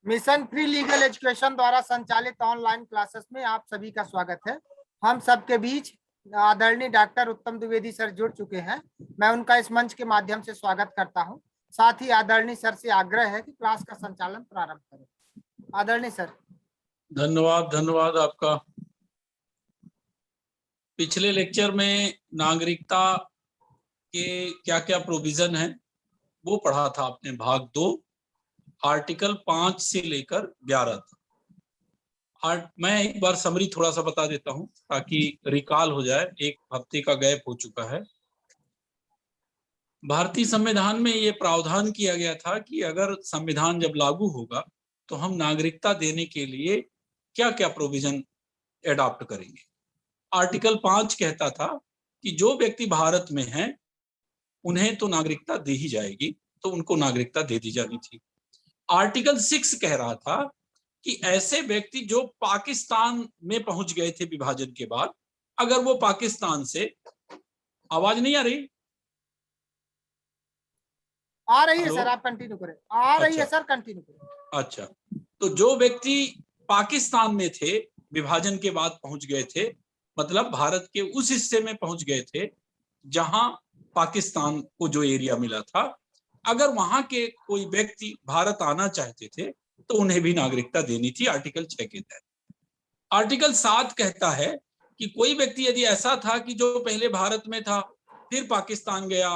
Mission free legal education द्वारा संचालित online classes में आप सभी का स्वागत है। हम सबके बीच आदरणीय डॉक्टर उत्तम द्विवेदी सर जुड़ चुके हैं। मैं उनका इस मंच के माध्यम से स्वागत करता हूं। साथ ही आदरणीय सर से आग्रह है कि क्लास का संचालन प्रारंभ करें। आदरणीय सर। धन्यवाद आपका। पिछले लेक्चर में नागरिकता के क्या क्या प्रोविजन है वो पढ़ा था आपने, भाग 2, आर्टिकल 5 से लेकर 11 तक। मैं एक बार समरी थोड़ा सा बता देता हूं ताकि रिकॉल हो जाए, एक हफ्ते का गैप हो चुका है। भारतीय संविधान में ये प्रावधान किया गया था कि अगर संविधान जब लागू होगा तो हम नागरिकता देने के लिए क्या क्या प्रोविजन एडॉप्ट करेंगे। आर्टिकल 5 कहता था कि जो व्यक्ति भारत में हैं उन्हें तो नागरिकता दी ही जाएगी, तो उनको नागरिकता दे दी जानी थी। आर्टिकल 6 कह रहा था कि ऐसे व्यक्ति जो पाकिस्तान में पहुंच गए थे विभाजन के बाद, अगर वो पाकिस्तान से, आवाज नहीं आ रही? आ रही है सर, आप कंटिन्यू करें। आ रही है सर, कंटिन्यू करें। अच्छा, तो जो व्यक्ति पाकिस्तान में थे, विभाजन के बाद पहुंच गए थे, मतलब भारत के उस हिस्से में पहुंच गए थे जहां पाकिस्तान को जो एरिया मिला था, अगर वहां के कोई व्यक्ति भारत आना चाहते थे तो उन्हें भी नागरिकता देनी थी, आर्टिकल 6 के तहत। आर्टिकल 7 कहता है कि कोई व्यक्ति यदि ऐसा था कि जो पहले भारत में था, फिर पाकिस्तान गया,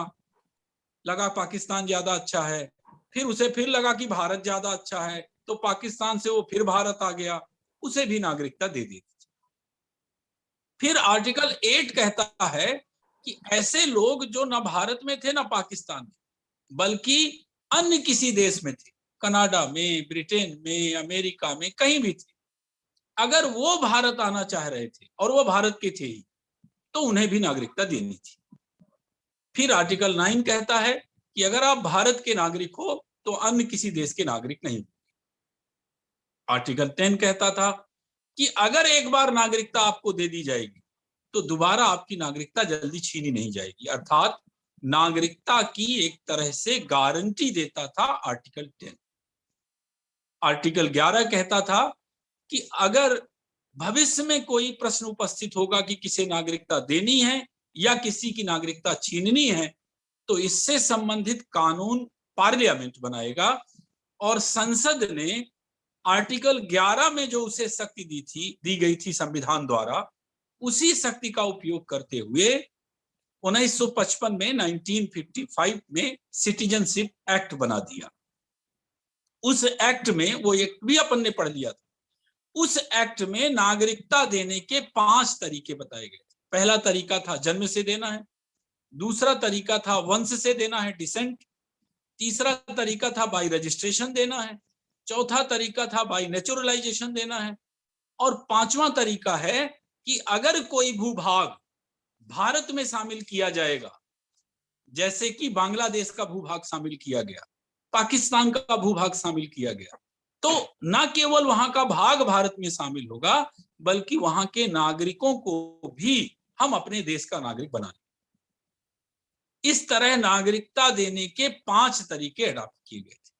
लगा पाकिस्तान ज्यादा अच्छा है, फिर उसे फिर लगा कि भारत ज्यादा अच्छा है, तो पाकिस्तान से वो फिर भारत आ गया, उसे भी नागरिकता दे दी। फिर आर्टिकल 8 कहता है कि ऐसे लोग जो न भारत में थे न पाकिस्तान में, बल्कि अन्य किसी देश में थे, कनाडा में, ब्रिटेन में, अमेरिका में, कहीं भी थे, अगर वो भारत आना चाह रहे थे और वो भारत के थे ही, तो उन्हें भी नागरिकता देनी थी। फिर आर्टिकल 9 कहता है कि अगर आप भारत के नागरिक हो तो अन्य किसी देश के नागरिक नहीं। आर्टिकल 10 कहता था कि अगर एक बार नागरिकता आपको दे दी जाएगी तो दोबारा आपकी नागरिकता जल्दी छीनी नहीं जाएगी, अर्थात नागरिकता की एक तरह से गारंटी देता था आर्टिकल 10। आर्टिकल 11 कहता था कि अगर भविष्य में कोई प्रश्न उपस्थित होगा कि किसे नागरिकता देनी है या किसी की नागरिकता छीननी है, तो इससे संबंधित कानून पार्लियामेंट बनाएगा, और संसद ने आर्टिकल 11 में जो उसे शक्ति दी गई थी संविधान द्वारा, उसी शक्ति का उपयोग करते हुए 1955 में 1955 में सिटीजनशिप एक्ट बना दिया। उस एक्ट में, वो एक्ट भी अपन ने पढ़ लिया था, उस एक्ट में नागरिकता देने के 5 तरीके बताए गए थे। पहला तरीका था जन्म से देना है, दूसरा तरीका था वंश से देना है, डिसेंट, तीसरा तरीका था बाय रजिस्ट्रेशन देना है, चौथा तरीका था बाय नेचुरलाइजेशन देना है, और पांचवा तरीका है कि अगर कोई भूभाग भारत में शामिल किया जाएगा, जैसे कि बांग्लादेश का भूभाग शामिल किया गया, पाकिस्तान का भूभाग शामिल किया गया, तो न केवल वहां का भाग भारत में शामिल होगा, बल्कि वहां के नागरिकों को भी हम अपने देश का नागरिक बनाएंगे। इस तरह नागरिकता देने के 5 तरीके अडॉप्ट किए गए थे।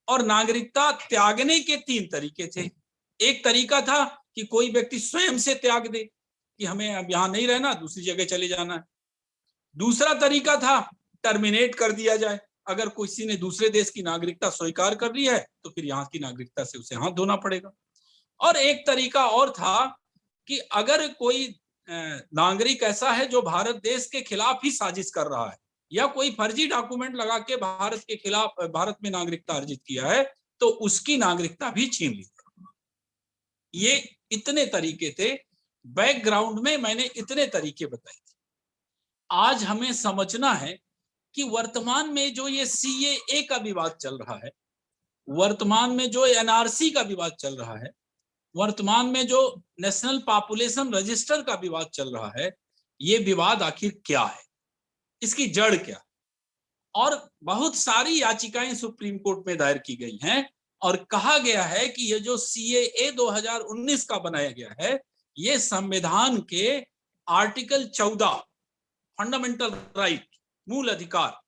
और नागरिकता त्यागने के 3 तरीके थे। एक तरीका था कि कोई व्यक्ति स्वयं से त्याग दे कि हमें अब यहां नहीं रहना, दूसरी जगह चले जाना है। दूसरा तरीका था टर्मिनेट कर दिया जाए, अगर किसी ने दूसरे देश की नागरिकता स्वीकार कर ली है तो फिर यहाँ की नागरिकता से उसे हाथ धोना पड़ेगा। और एक तरीका और था कि अगर कोई नागरिक ऐसा है जो भारत देश के खिलाफ ही साजिश कर रहा है या कोई फर्जी डॉक्यूमेंट लगा के भारत के खिलाफ, भारत में नागरिकता अर्जित किया है, तो उसकी नागरिकता भी छीन ली। ये इतने तरीके थे, बैकग्राउंड में मैंने इतने तरीके बताए थे। आज हमें समझना है कि वर्तमान में जो ये सीएए का विवाद चल रहा है, वर्तमान में जो एनआरसी का विवाद चल रहा है, वर्तमान में जो नेशनल पॉपुलेशन रजिस्टर का विवाद चल रहा है, ये विवाद आखिर क्या है, इसकी जड़ क्या? और बहुत सारी याचिकाएं सुप्रीम कोर्ट में दायर की गई हैं और कहा गया है कि ये जो सीएए 2019 का बनाया गया है, ये संविधान के आर्टिकल 14 फंडामेंटल राइट, मूल अधिकार,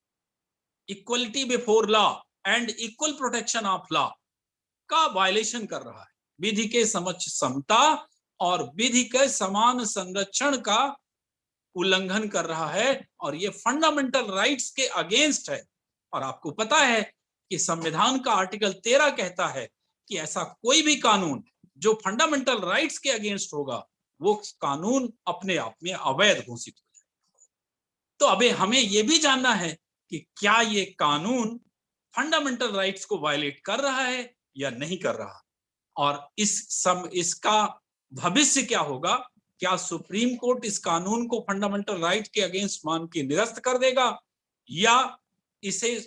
equality before law and equal protection of law, का वायलेशन कर रहा है, विधि के समक्ष समता और विधि के समान संरक्षण का उल्लंघन कर रहा है, और ये फंडामेंटल राइट्स के अगेंस्ट है। और आपको पता है कि संविधान का आर्टिकल 13 कहता है कि ऐसा कोई भी कानून जो फंडामेंटल राइट्स के अगेंस्ट होगा वो कानून अपने आप में अवैध घोषित हो जाए। तो अबे हमें यह भी जानना है कि क्या ये कानून फंडामेंटल राइट्स को वायलेट कर रहा है या नहीं कर रहा, और इसका भविष्य क्या होगा। क्या सुप्रीम कोर्ट इस कानून को फंडामेंटल राइट के अगेंस्ट मान के निरस्त कर देगा, या इसे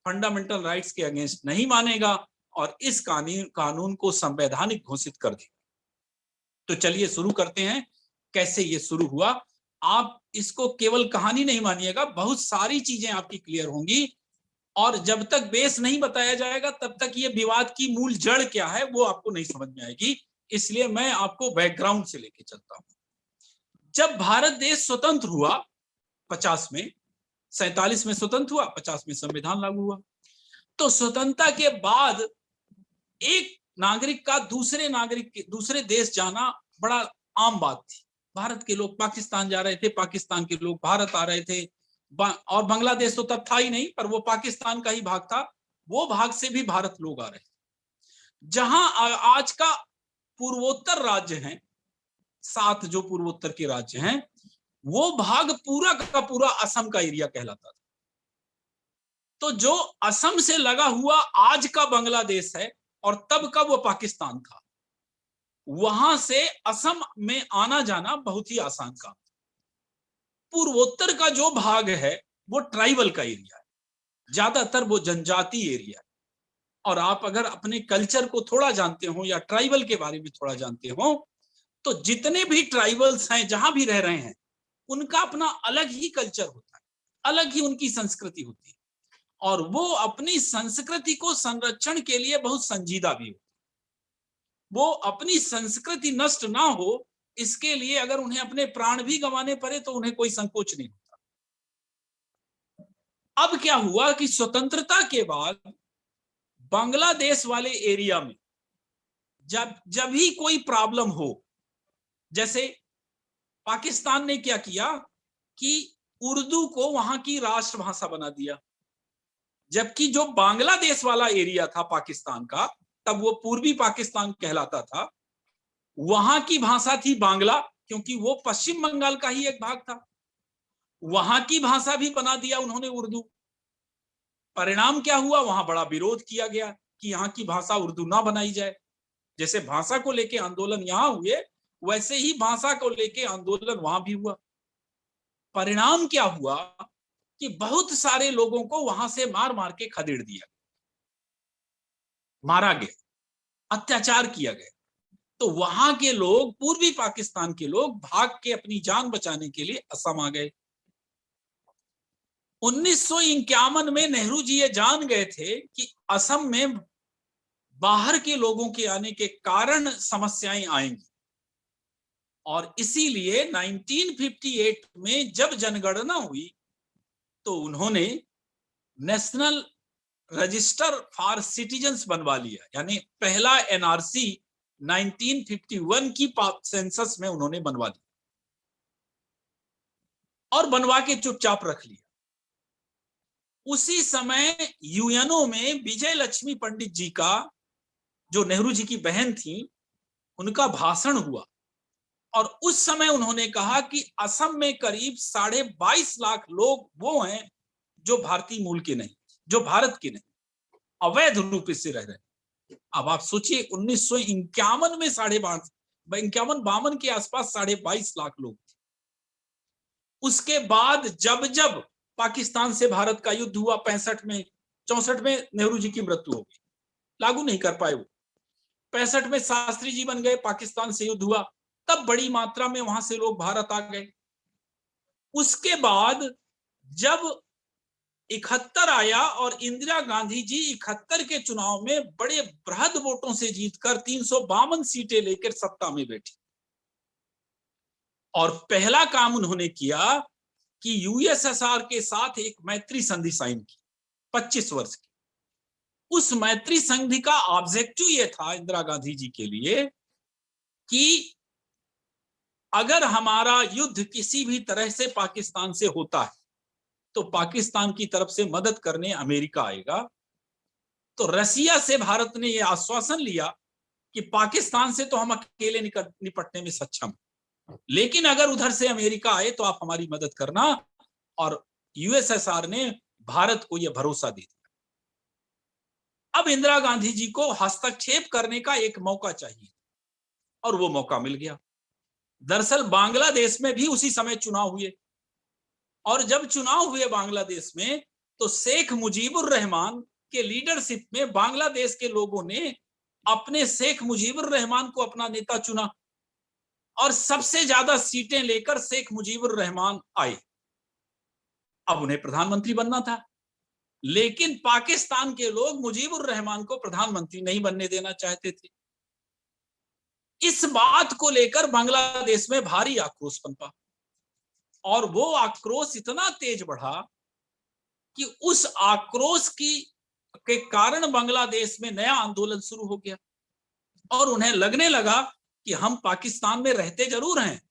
फंडामेंटल राइट्स के अगेंस्ट नहीं मानेगा और इस कानून को संवैधानिक घोषित कर देगा। तो चलिए शुरू करते हैं कैसे ये शुरू हुआ। आप इसको केवल कहानी नहीं मानिएगा, बहुत सारी चीजें आपकी क्लियर होंगी, और जब तक बेस नहीं बताया जाएगा तब तक ये विवाद की मूल जड़ क्या है वो आपको नहीं समझ में आएगी। इसलिए मैं आपको बैकग्राउंड से लेके चलता हूं। जब भारत देश स्वतंत्र हुआ 50 में, 47 में स्वतंत्र हुआ, 50 में संविधान लागू हुआ, तो स्वतंत्रता के बाद एक नागरिक का दूसरे देश जाना बड़ा आम बात थी। भारत के लोग पाकिस्तान जा रहे थे, पाकिस्तान के लोग भारत आ रहे थे, और बांग्लादेश तो तब था ही नहीं, पर वो पाकिस्तान का ही भाग था, वो भाग से भी भारत लोग आ रहे थे। जहां आज का पूर्वोत्तर राज्य हैं, 7 जो पूर्वोत्तर के राज्य हैं, वो भाग पूरा का पूरा असम का एरिया कहलाता था। तो जो असम से लगा हुआ आज का बांग्लादेश है और तब का वो पाकिस्तान था, वहां से असम में आना जाना बहुत ही आसान काम। पूर्वोत्तर का जो भाग है वो ट्राइबल का एरिया है, ज्यादातर वो जनजाति एरिया है। और आप अगर अपने कल्चर को थोड़ा जानते हो या ट्राइबल के बारे में थोड़ा जानते हो, तो जितने भी ट्राइबल्स हैं जहां भी रह रहे हैं, उनका अपना अलग ही कल्चर होता है, अलग ही उनकी संस्कृति होती है, और वो अपनी संस्कृति को संरक्षण के लिए बहुत संजीदा भी होती है। वो अपनी संस्कृति नष्ट ना हो इसके लिए अगर उन्हें अपने प्राण भी गंवाने पड़े तो उन्हें कोई संकोच नहीं होता। अब क्या हुआ कि स्वतंत्रता के बाद बांग्लादेश वाले एरिया में जब भी कोई प्रॉब्लम हो, जैसे पाकिस्तान ने क्या किया कि उर्दू को वहां की राष्ट्रभाषा बना दिया, जबकि जो बांग्लादेश वाला एरिया था पाकिस्तान का, तब वो पूर्वी पाकिस्तान कहलाता था, वहां की भाषा थी बांग्ला, क्योंकि वो पश्चिम बंगाल का ही एक भाग था। वहां की भाषा भी बना दिया उन्होंने उर्दू। परिणाम क्या हुआ, वहां बड़ा विरोध किया गया कि यहाँ की भाषा उर्दू ना बनाई जाए। जैसे भाषा को लेके आंदोलन यहां हुए, वैसे ही भाषा को लेके आंदोलन वहां भी हुआ। परिणाम क्या हुआ कि बहुत सारे लोगों को वहां से मार मार के खदेड़ दिया, मारा गया, अत्याचार किया गया। तो वहां के लोग, पूर्वी पाकिस्तान के लोग, भाग के अपनी जान बचाने के लिए असम आ गए। 1951 में नेहरू जी ये जान गए थे कि असम में बाहर के लोगों के आने के कारण समस्याएं आएंगी, और इसीलिए 1958 में जब जनगणना हुई तो उन्होंने नेशनल रजिस्टर फॉर सिटीजन्स बनवा लिया, यानी पहला एनआरसी 1951 की सेंसस में उन्होंने बनवा लिया और बनवा के चुपचाप रख लिया। उसी समय यूएनओ में विजय लक्ष्मी पंडित जी का, जो नेहरू जी की बहन थी, उनका भाषण हुआ, और उस समय उन्होंने कहा कि असम में करीब 22.5 लाख लोग वो हैं जो भारतीय मूल के नहीं, जो भारत के नहीं, अवैध रूप से रह रहे हैं। अब आप सोचिए 1951 में 51-52 के आसपास 22.5 लाख लोग थे। उसके बाद जब जब पाकिस्तान से भारत का युद्ध हुआ 65 में, 64 में नेहरू जी की मृत्यु हो गई, लागू नहीं कर पाए वो। 65 में शास्त्री जी बन गए, पाकिस्तान से युद्ध हुआ, तब बड़ी मात्रा में वहां से लोग भारत आ गए। उसके बाद जब 71 आया और इंदिरा गांधी जी 71 के चुनाव में बड़े बृहद वोटों से जीतकर 352 सीटें लेकर सत्ता में बैठी, और पहला काम उन्होंने किया कि यूएसएसआर के साथ एक मैत्री संधि साइन की 25 वर्ष की। उस मैत्री संधि का ऑब्जेक्टिव ये था इंदिरा गांधी जी के लिए कि अगर हमारा युद्ध किसी भी तरह से पाकिस्तान से होता है तो पाकिस्तान की तरफ से मदद करने अमेरिका आएगा। तो रसिया से भारत ने यह आश्वासन लिया कि पाकिस्तान से तो हम अकेले निपटने में सक्षम, लेकिन अगर उधर से अमेरिका आए तो आप हमारी मदद करना। और यूएसएसआर ने भारत को यह भरोसा दे दिया। अब इंदिरा गांधी जी को हस्तक्षेप करने का एक मौका चाहिए और वो मौका मिल गया। दरअसल बांग्लादेश में भी उसी समय चुनाव हुए और जब चुनाव हुए बांग्लादेश में तो शेख मुजीबुर रहमान के लीडरशिप में बांग्लादेश के लोगों ने अपने शेख मुजीबुर रहमान को अपना नेता चुना और सबसे ज्यादा सीटें लेकर शेख मुजीबुर रहमान आए। अब उन्हें प्रधानमंत्री बनना था, लेकिन पाकिस्तान के लोग मुजीबुर रहमान को प्रधानमंत्री नहीं बनने देना चाहते थे। इस बात को लेकर बांग्लादेश में भारी आक्रोश पनपा और वो आक्रोश इतना तेज बढ़ा कि उस आक्रोश के कारण बांग्लादेश में नया आंदोलन शुरू हो गया और उन्हें लगने लगा कि हम पाकिस्तान में रहते जरूर हैं,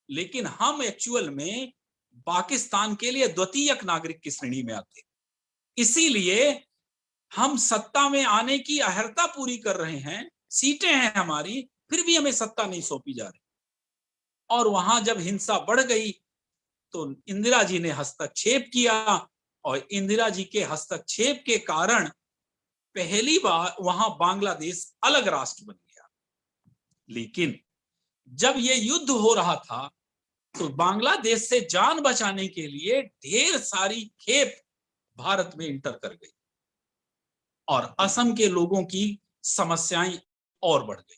लेकिन हम एक्चुअल में पाकिस्तान के लिए द्वितीयक नागरिक की श्रेणी में आते, इसीलिए हम सत्ता में आने की अहर्ता पूरी कर रहे हैं, सीटें हैं हमारी, फिर भी हमें सत्ता नहीं सौंपी जा रही। और वहां जब हिंसा बढ़ गई तो इंदिरा जी ने हस्तक्षेप किया और इंदिरा जी के हस्तक्षेप के कारण पहली बार वहां बांग्लादेश अलग राष्ट्र बन गया। लेकिन जब ये युद्ध हो रहा था तो बांग्लादेश से जान बचाने के लिए ढेर सारी खेप भारत में इंटर कर गई और असम के लोगों की समस्याएं और बढ़ गई।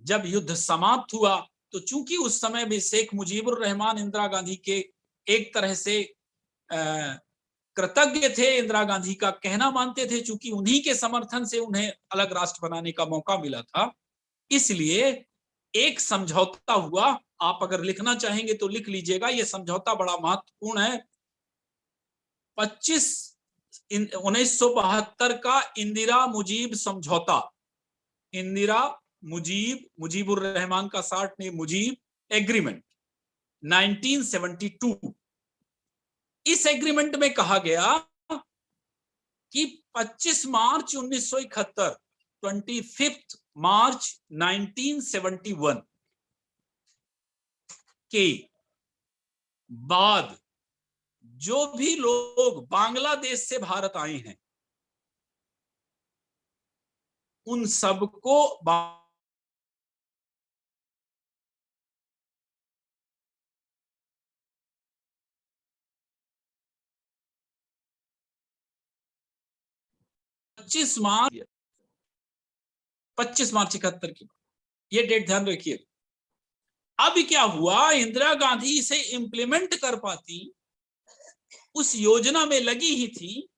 जब युद्ध समाप्त हुआ तो चूंकि उस समय में शेख मुजीबुर रहमान इंदिरा गांधी के एक तरह से कृतज्ञ थे, इंदिरा गांधी का कहना मानते थे, चूंकि उन्हीं के समर्थन से उन्हें अलग राष्ट्र बनाने का मौका मिला था, इसलिए एक समझौता हुआ। आप अगर लिखना चाहेंगे तो लिख लीजिएगा, यह समझौता बड़ा महत्वपूर्ण है। 1972 का इंदिरा मुजीब समझौता, इंदिरा मुजीबुर रहमान का शॉर्ट नेम मुजीब एग्रीमेंट 1972। इस एग्रीमेंट में कहा गया कि 25 मार्च 1971, 25 मार्च 1971 के बाद जो भी लोग बांग्लादेश से भारत आए हैं उन सबको 25 मार्च 71 की, ये डेट ध्यान रखिए। अब क्या हुआ, इंदिरा गांधी इसे इंप्लीमेंट कर पाती, उस योजना में लगी ही थी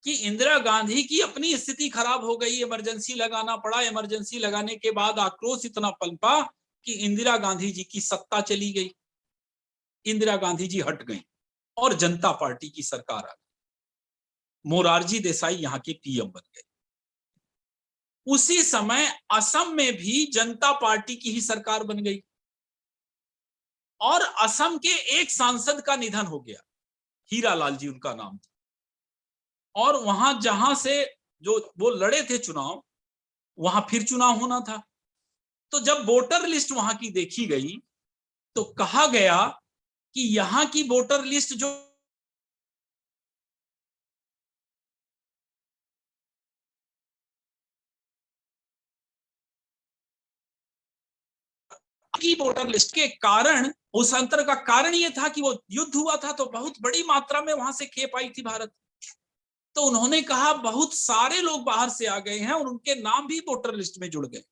कि इंदिरा गांधी की अपनी स्थिति खराब हो गई, इमरजेंसी लगाना पड़ा। इमरजेंसी लगाने के बाद आक्रोश इतना पनपा कि इंदिरा गांधी जी की सत्ता चली गई, इंदिरा गांधी जी हट गई और जनता पार्टी की सरकार आ गई। मोरारजी देसाई यहां के पीएम बन गए। उसी समय असम में भी जनता पार्टी की ही सरकार बन गई और असम के एक सांसद का निधन हो गया, हीरालाल जी उनका नाम था। और वहां जहां से जो वो लड़े थे चुनाव, वहां फिर चुनाव होना था। तो जब वोटर लिस्ट वहां की देखी गई तो कहा गया कि यहां की वोटर लिस्ट जो की वोटर लिस्ट के कारण, उस अंतर का कारण यह था कि वो युद्ध हुआ था तो बहुत बड़ी मात्रा में वहां से खेप आई थी भारत। तो उन्होंने कहा बहुत सारे लोग बाहर से आ गए हैं और उनके नाम भी वोटर लिस्ट में जुड़ गए।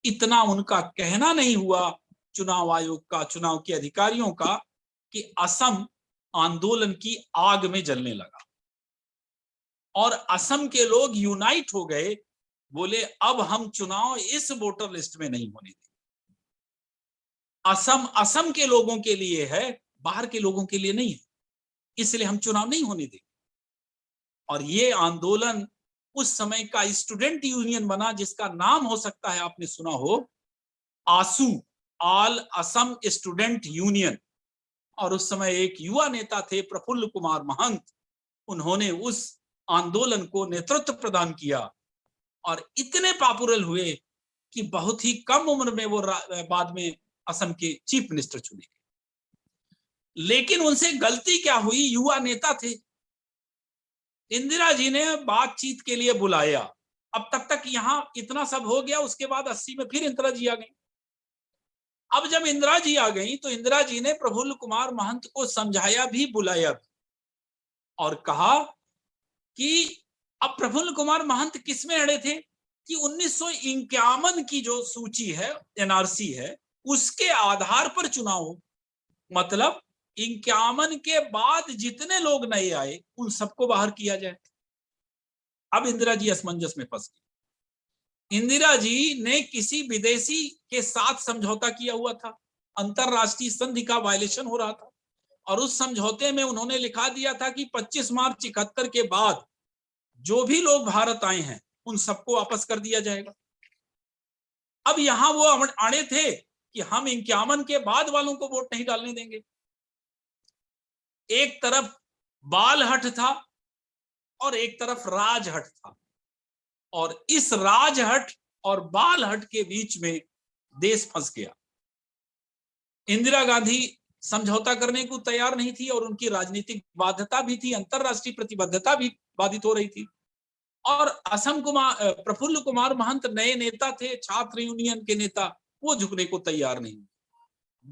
इतना उनका कहना नहीं हुआ चुनाव आयोग का, चुनाव के अधिकारियों का, कि असम आंदोलन की आग में जलने लगा और असम के लोग यूनाइट हो गए, बोले अब हम चुनाव इस वोटर लिस्ट में नहीं होने देंगे। असम के लोगों के लिए है, बाहर के लोगों के लिए नहीं है, इसलिए हम चुनाव नहीं होने देंगे। और ये आंदोलन उस समय का स्टूडेंट यूनियन बना, जिसका नाम हो सकता है आपने सुना हो, आसू, ऑल असम स्टूडेंट यूनियन। और उस समय एक युवा नेता थे प्रफुल्ल कुमार महंत, उन्होंने उस आंदोलन को नेतृत्व प्रदान किया और इतने पॉपुलर हुए कि बहुत ही कम उम्र में वो बाद में असम के चीफ मिनिस्टर चुने गए। लेकिन उनसे गलती क्या हुई, युवा नेता थे, इंदिरा जी ने बातचीत के लिए बुलाया। अब तक यहां इतना सब हो गया, उसके बाद 80 में फिर इंदिरा जी आ गई। अब जब इंदिरा जी आ गई तो इंदिरा जी ने प्रफुल्ल कुमार महंत को समझाया भी, बुलाया भी, और कहा कि अब प्रफुल्ल कुमार महंत किसमें अड़े थे कि 1951 की जो सूची है, एनआरसी है, उसके आधार पर चुनाव हो। मतलब 51 के बाद जितने लोग नए आए उन सबको बाहर किया जाए। अब इंदिरा जी असमंजस में फंस गई। इंदिरा जी ने किसी विदेशी के साथ समझौता किया हुआ था, अंतरराष्ट्रीय संधि का वायलेशन हो रहा था, और उस समझौते में उन्होंने लिखा दिया था कि 25 मार्च 71 के बाद जो भी लोग भारत आए हैं उन सबको वापस कर दिया जाएगा। अब यहां वो अड़े थे कि हम 51 के बाद वालों को वोट नहीं डालने देंगे। एक तरफ बाल हट था और एक तरफ राजहट था, और इस राजहट और बाल हट के बीच में देश फंस गया। इंदिरा गांधी समझौता करने को तैयार नहीं थी और उनकी राजनीतिक बाध्यता भी थी, अंतरराष्ट्रीय प्रतिबद्धता भी बाधित हो रही थी। और प्रफुल्ल कुमार महंत नए नेता थे, छात्र यूनियन के नेता, वो झुकने को तैयार नहीं।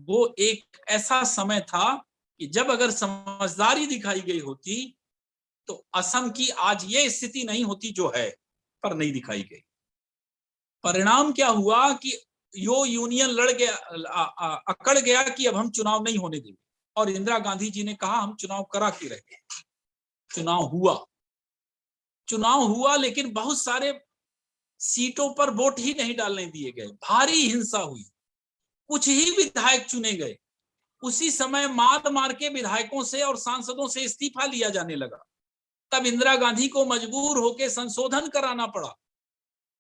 वो एक ऐसा समय था कि जब अगर समझदारी दिखाई गई होती तो असम की आज ये स्थिति नहीं होती जो है, पर नहीं दिखाई गई। परिणाम क्या हुआ कि यो यूनियन लड़ गया, अकड़ गया कि अब हम चुनाव नहीं होने देंगे, और इंदिरा गांधी जी ने कहा हम चुनाव करा के रहे। चुनाव हुआ लेकिन बहुत सारे सीटों पर वोट ही नहीं डालने दिए गए, भारी हिंसा हुई, कुछ ही विधायक चुने गए। उसी समय मार मार के विधायकों से और सांसदों से इस्तीफा लिया जाने लगा। तब इंदिरा गांधी को मजबूर होकर संशोधन कराना पड़ा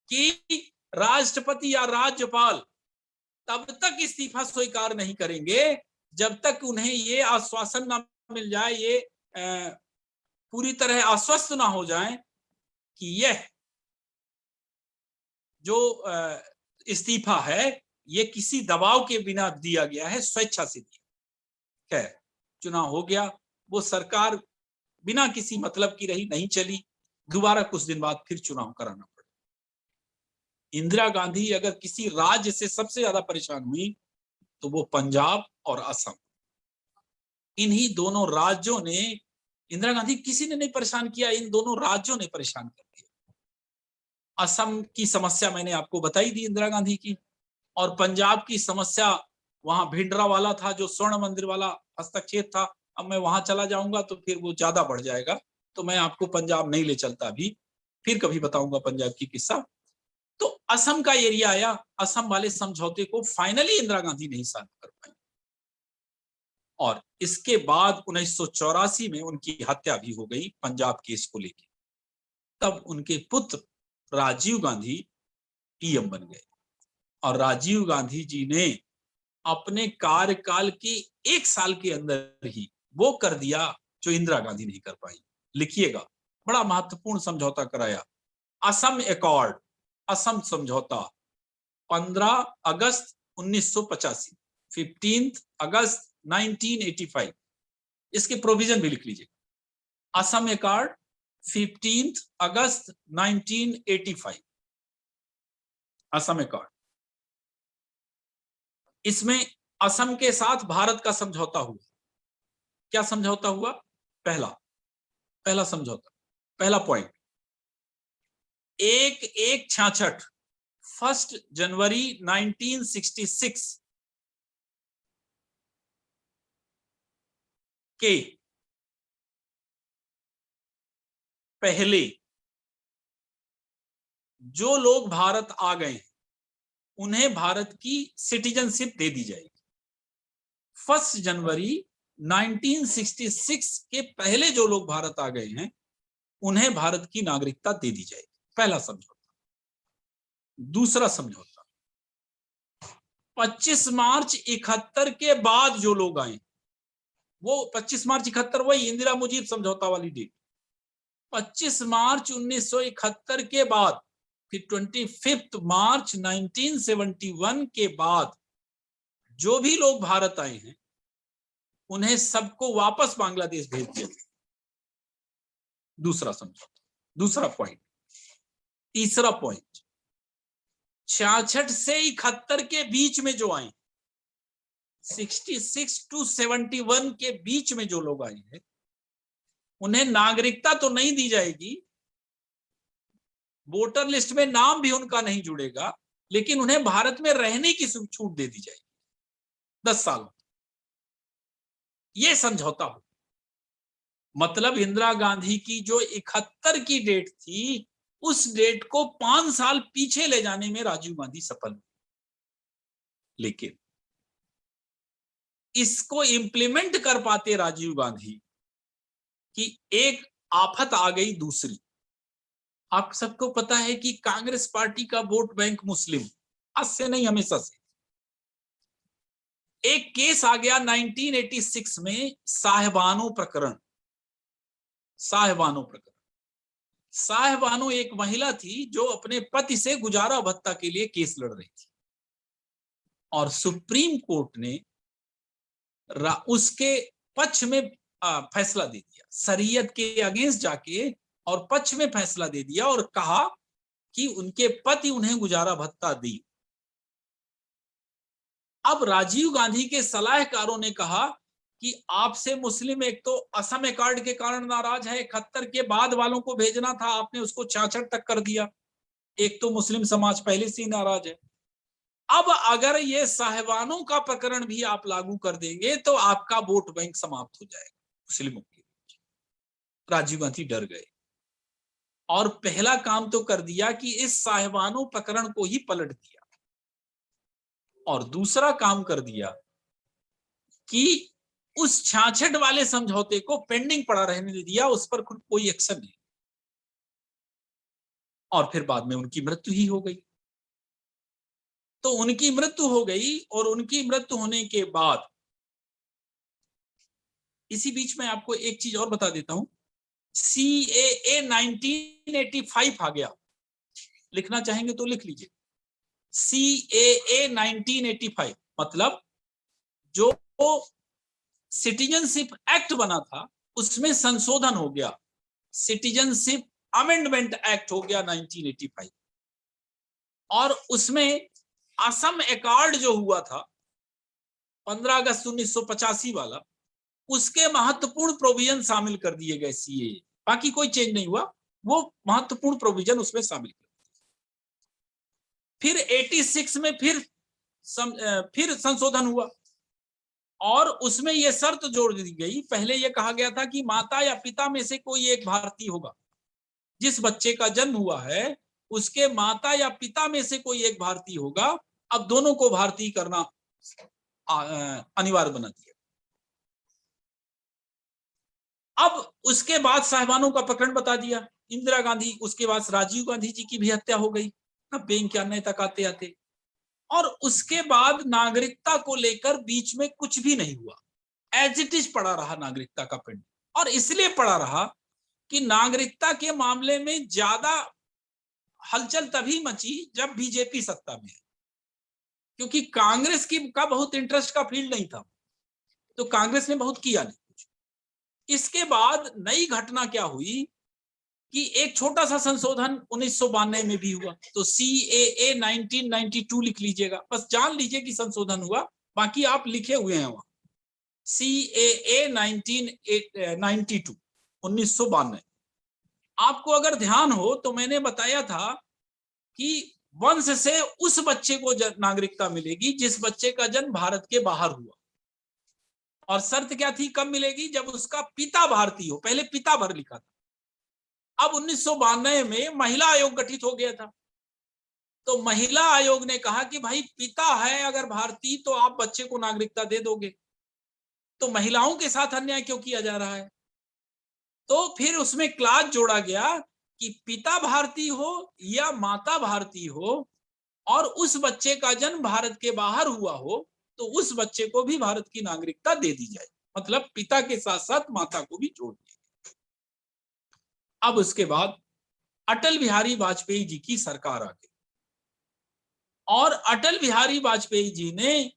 कि राष्ट्रपति या राज्यपाल तब तक इस्तीफा स्वीकार नहीं करेंगे जब तक उन्हें ये आश्वासन ना मिल जाए, ये पूरी तरह आश्वस्त ना हो जाए कि यह जो इस्तीफा है ये किसी दबाव के बिना दिया गया है, स्वेच्छा से दिया। खैर, चुनाव हो गया, वो सरकार बिना किसी मतलब की रही, नहीं चली। दोबारा कुछ दिन बाद फिर चुनाव कराना पड़ा। इंदिरा गांधी अगर किसी राज्य से सबसे ज्यादा परेशान हुई तो वो पंजाब और असम। इन्हीं दोनों राज्यों ने, इंदिरा गांधी किसी ने नहीं परेशान किया, इन दोनों राज्यों ने परेशान कर दिया। असम की समस्या मैंने आपको बताई दी इंदिरा गांधी की, और पंजाब की समस्या वहां भिंडरा वाला था, जो स्वर्ण मंदिर वाला हस्तक्षेप था। अब मैं वहां चला जाऊंगा तो फिर वो ज्यादा बढ़ जाएगा, तो मैं आपको पंजाब नहीं ले चलता, अभी फिर कभी बताऊंगा पंजाब की किस्सा। तो असम का एरिया आया, असम वाले समझौते को फाइनली इंदिरा गांधी नहीं साइन कर पाई, और इसके बाद 1984 में उनकी हत्या भी हो गई पंजाब केस को लेकर। तब उनके पुत्र राजीव गांधी पीएम बन गए, और राजीव गांधी जी ने अपने कार्यकाल के 1 साल के अंदर ही वो कर दिया जो इंदिरा गांधी नहीं कर पाई। लिखिएगा, बड़ा महत्वपूर्ण समझौता कराया, असम एकॉर्ड, असम समझौता, 15 अगस्त 1985, 15 अगस्त 1985। इसके प्रोविजन भी लिख लीजिएगा, असम एकॉर्ड 15 अगस्त 1985, असम एकॉर्ड। इसमें असम के साथ भारत का समझौता हुआ। क्या समझौता हुआ? पहला समझौता, पहला पॉइंट, 1/1/66, 1 जनवरी 1966 के पहले जो लोग भारत आ गए उन्हें भारत की सिटीजनशिप दे दी जाएगी। 1 जनवरी 1966 के पहले जो लोग भारत आ गए हैं उन्हें भारत की नागरिकता दे दी जाएगी। पहला समझौता। दूसरा समझौता, 25 मार्च 71 के बाद जो लोग आए, वो 25 मार्च 71 वही इंदिरा मुजीब समझौता वाली डेट। 25 मार्च 1971 के बाद फिर 25 मार्च 1971 के बाद जो भी लोग भारत आए हैं उन्हें सबको वापस बांग्लादेश भेज दिया। दूसरा समझौता, दूसरा पॉइंट। तीसरा पॉइंट, 66 से 71 के बीच में जो आए, 66 टू 71 के बीच में जो लोग आए हैं उन्हें नागरिकता तो नहीं दी जाएगी, वोटर लिस्ट में नाम भी उनका नहीं जुड़ेगा, लेकिन उन्हें भारत में रहने की छूट दे दी जाएगी 10 साल। यह समझौता हो, मतलब इंदिरा गांधी की जो 71 की डेट थी उस डेट को 5 साल पीछे ले जाने में राजीव गांधी सफल हुए। लेकिन इसको इंप्लीमेंट कर पाते राजीव गांधी कि एक आफत आ गई दूसरी। आप सबको पता है कि कांग्रेस पार्टी का वोट बैंक मुस्लिम, आज से नहीं हमेशा से। एक केस आ गया 1986 में, साहिबानो प्रकरण। साहिबानो एक महिला थी जो अपने पति से गुजारा भत्ता के लिए केस लड़ रही थी और सुप्रीम कोर्ट ने उसके पक्ष में फैसला दे दिया, शरीयत के अगेंस्ट जाके और पक्ष में फैसला दे दिया और कहा कि उनके पति उन्हें गुजारा भत्ता दी। अब राजीव गांधी के सलाहकारों ने कहा कि आपसे मुस्लिम एक तो असम अकॉर्ड के कारण नाराज है, 71 के बाद वालों को भेजना था, आपने उसको 66 तक कर दिया। एक तो मुस्लिम समाज पहले से ही नाराज है। अब अगर ये साहिबानों का प्रकरण भी आप लागू कर देंगे तो आपका वोट बैंक समाप्त हो जाएगा मुस्लिमों के बीच। राजीव गांधी डर गए और पहला काम तो कर दिया कि इस साहिबानों प्रकरण को ही पलट दिया, और दूसरा काम कर दिया कि उस 66 वाले समझौते को पेंडिंग पड़ा रहने दिया, उस पर कोई एक्शन नहीं। और फिर बाद में उनकी मृत्यु ही हो गई। तो उनकी मृत्यु हो गई और उनकी मृत्यु होने के बाद इसी बीच में आपको एक चीज और बता देता हूं, CAA 1985 आ गया। लिखना चाहेंगे तो लिख लीजिए, CAA 1985 मतलब जो सिटीजनशिप एक्ट बना था उसमें संशोधन हो गया, सिटीजनशिप अमेंडमेंट एक्ट हो गया 1985। और उसमें असम अकॉर्ड जो हुआ था 15 अगस्त 1985 वाला, उसके महत्वपूर्ण प्रोविजन शामिल कर दिए गए CAA। बाकी कोई चेंज नहीं हुआ, वो महत्वपूर्ण प्रोविजन उसमें शामिल कर। फिर 86 में फिर संशोधन हुआ और उसमें यह शर्त जोड़ दी गई। पहले यह कहा गया था कि माता या पिता में से कोई एक भारतीय होगा, जिस बच्चे का जन्म हुआ है उसके माता या पिता में से कोई एक भारतीय होगा। अब दोनों को भारतीय करना अनिवार्य बना दिया। अब उसके बाद साहिबानों का प्रकरण बता दिया इंदिरा गांधी, उसके बाद राजीव गांधी जी की भी हत्या हो गई 91 तक आते आते। और उसके बाद नागरिकता को लेकर बीच में कुछ भी नहीं हुआ, एज इट इज पड़ा रहा नागरिकता का पेंड। और इसलिए पड़ा रहा कि नागरिकता के मामले में ज्यादा हलचल तभी मची जब बीजेपी सत्ता में है, क्योंकि कांग्रेस का बहुत इंटरेस्ट का फील्ड नहीं था, तो कांग्रेस ने बहुत किया नहीं कुछ। इसके बाद नई घटना क्या हुई कि एक छोटा सा संशोधन 1992 में भी हुआ, तो CAA 1992 लिख लीजिएगा, बस जान लीजिए कि संशोधन हुआ, बाकी आप लिखे हुए हैं वहां। CAA 1992। आपको अगर ध्यान हो तो मैंने बताया था कि वंश से उस बच्चे को नागरिकता मिलेगी जिस बच्चे का जन्म भारत के बाहर हुआ, और शर्त क्या थी, कब मिलेगी, जब उसका पिता भारतीय हो। पहले पिता भर लिखा था। अब 1992 में महिला आयोग गठित हो गया था, तो महिला आयोग ने कहा कि भाई पिता है अगर भारतीय तो आप बच्चे को नागरिकता दे दोगे, तो महिलाओं के साथ अन्याय क्यों किया जा रहा है। तो फिर उसमें क्लास जोड़ा गया कि पिता भारतीय हो या माता भारतीय हो और उस बच्चे का जन्म भारत के बाहर हुआ हो तो उस बच्चे को भी भारत की नागरिकता दे दी जाए। मतलब पिता के साथ साथ माता को भी जोड़ दिया। अब उसके बाद अटल बिहारी वाजपेयी जी की सरकार आ गई और अटल बिहारी वाजपेयी जी ने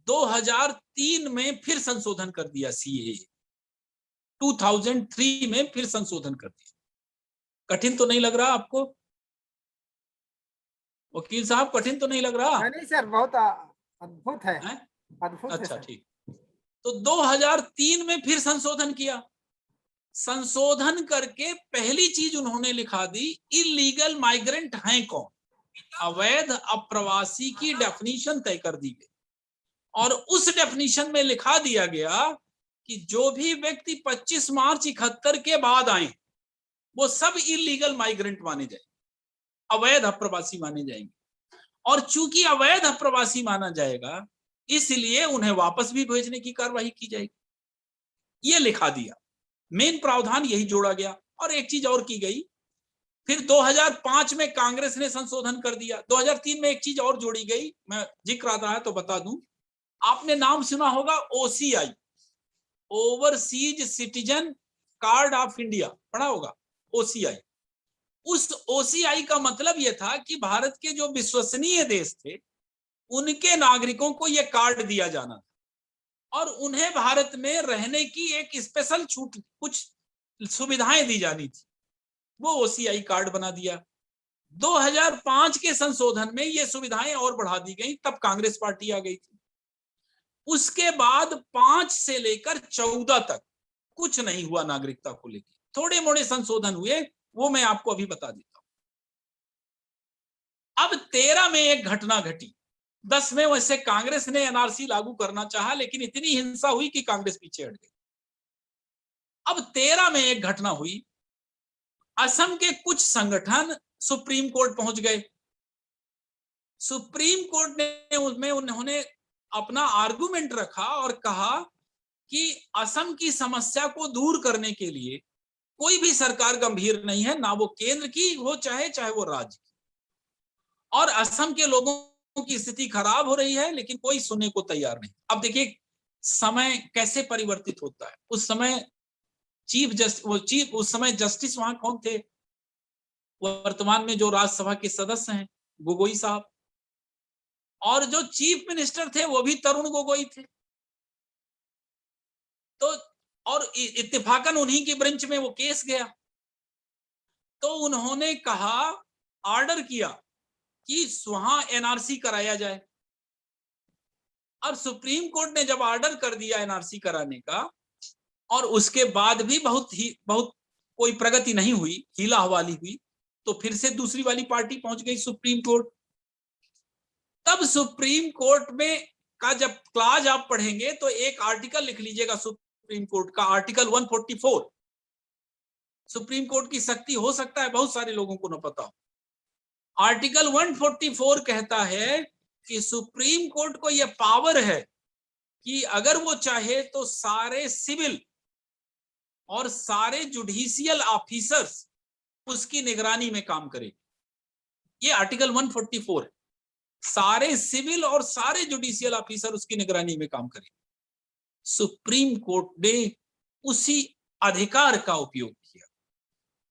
2003 में फिर संशोधन कर दिया सीएए। 2003 में फिर संशोधन कर दिया। कठिन तो नहीं लग रहा आपको वकील साहब? कठिन तो नहीं लग रहा? नहीं सर, बहुत अद्भुत है, है? अद्भुत है अच्छा सर। ठीक। तो 2003 में फिर संशोधन किया। संशोधन करके पहली चीज उन्होंने लिखा दी, इलीगल माइग्रेंट हैं कौन, अवैध अप्रवासी की डेफिनेशन तय कर दी गई और उस डेफिनेशन में लिखा दिया गया कि जो भी व्यक्ति 25 मार्च 71 के बाद आए वो सब इलीगल माइग्रेंट माने जाएंगे, अवैध अप्रवासी माने जाएंगे। और चूंकि अवैध अप्रवासी माना जाएगा इसलिए उन्हें वापस भी भेजने की कार्रवाई की जाएगी। ये लिखा दिया, मेन प्रावधान यही जोड़ा गया। और एक चीज और की गई, फिर 2005 में कांग्रेस ने संशोधन कर दिया। 2003 में एक चीज और जोड़ी गई, मैं जिक्र आता है तो बता दूं, आपने नाम सुना होगा OCI, overseas citizen card of India, पढ़ा होगा ओसीआई। उस ओसीआई का मतलब यह था कि भारत के जो विश्वसनीय देश थे उनके नागरिकों को यह कार्ड दिया जाना था और उन्हें भारत में रहने की एक स्पेशल छूट, कुछ सुविधाएं दी जानी थी। वो ओसीआई कार्ड बना दिया। 2005 के संशोधन में ये सुविधाएं और बढ़ा दी गई, तब कांग्रेस पार्टी आ गई थी। उसके बाद 5 से लेकर 14 तक कुछ नहीं हुआ नागरिकता को लेकर, थोड़े मोड़े संशोधन हुए, वो मैं आपको अभी बता देता हूं। अब 13 में एक घटना घटी। 10 में वैसे कांग्रेस ने एनआरसी लागू करना चाहा लेकिन इतनी हिंसा हुई कि कांग्रेस पीछे हट गई। अब 13 में एक घटना हुई, असम के कुछ संगठन सुप्रीम कोर्ट पहुंच गए। सुप्रीम कोर्ट ने उसमें उन्होंने अपना आर्गुमेंट रखा और कहा कि असम की समस्या को दूर करने के लिए कोई भी सरकार गंभीर नहीं है, ना वो केंद्र की हो चाहे वो राज्य की, और असम के लोगों की स्थिति खराब हो रही है लेकिन कोई सुनने को तैयार नहीं। अब देखिए समय कैसे परिवर्तित होता है। उस समय उस समय जस्टिस वहां कौन थे? वर्तमान में जो राज्यसभा के सदस्य हैं गोगोई साहब, और जो चीफ मिनिस्टर थे वो भी तरुण गोगोई थे। तो और इत्तेफाकन उन्हीं की ब्रांच में वो केस गया। तो उन्होंने कहा, ऑर्डर किया कि वहां एनआरसी कराया जाए। और सुप्रीम कोर्ट ने जब ऑर्डर कर दिया एनआरसी कराने का और उसके बाद भी बहुत कोई प्रगति नहीं हुई, हीला हवाली हुई, तो फिर से दूसरी वाली पार्टी पहुंच गई सुप्रीम कोर्ट। तब सुप्रीम कोर्ट में का जब क्लाज आप पढ़ेंगे तो एक आर्टिकल लिख लीजिएगा सुप्रीम कोर्ट का, आर्टिकल 144। सुप्रीम कोर्ट की शक्ति हो सकता है बहुत सारे लोगों को न पता हो। आर्टिकल 144 कहता है कि सुप्रीम कोर्ट को यह पावर है कि अगर वो चाहे तो सारे सिविल और सारे जुडिशियल ऑफिसर्स उसकी निगरानी में काम करे। ये आर्टिकल 144 है, सारे सिविल और सारे जुडिशियल ऑफिसर उसकी निगरानी में काम करें। सुप्रीम कोर्ट ने उसी अधिकार का उपयोग किया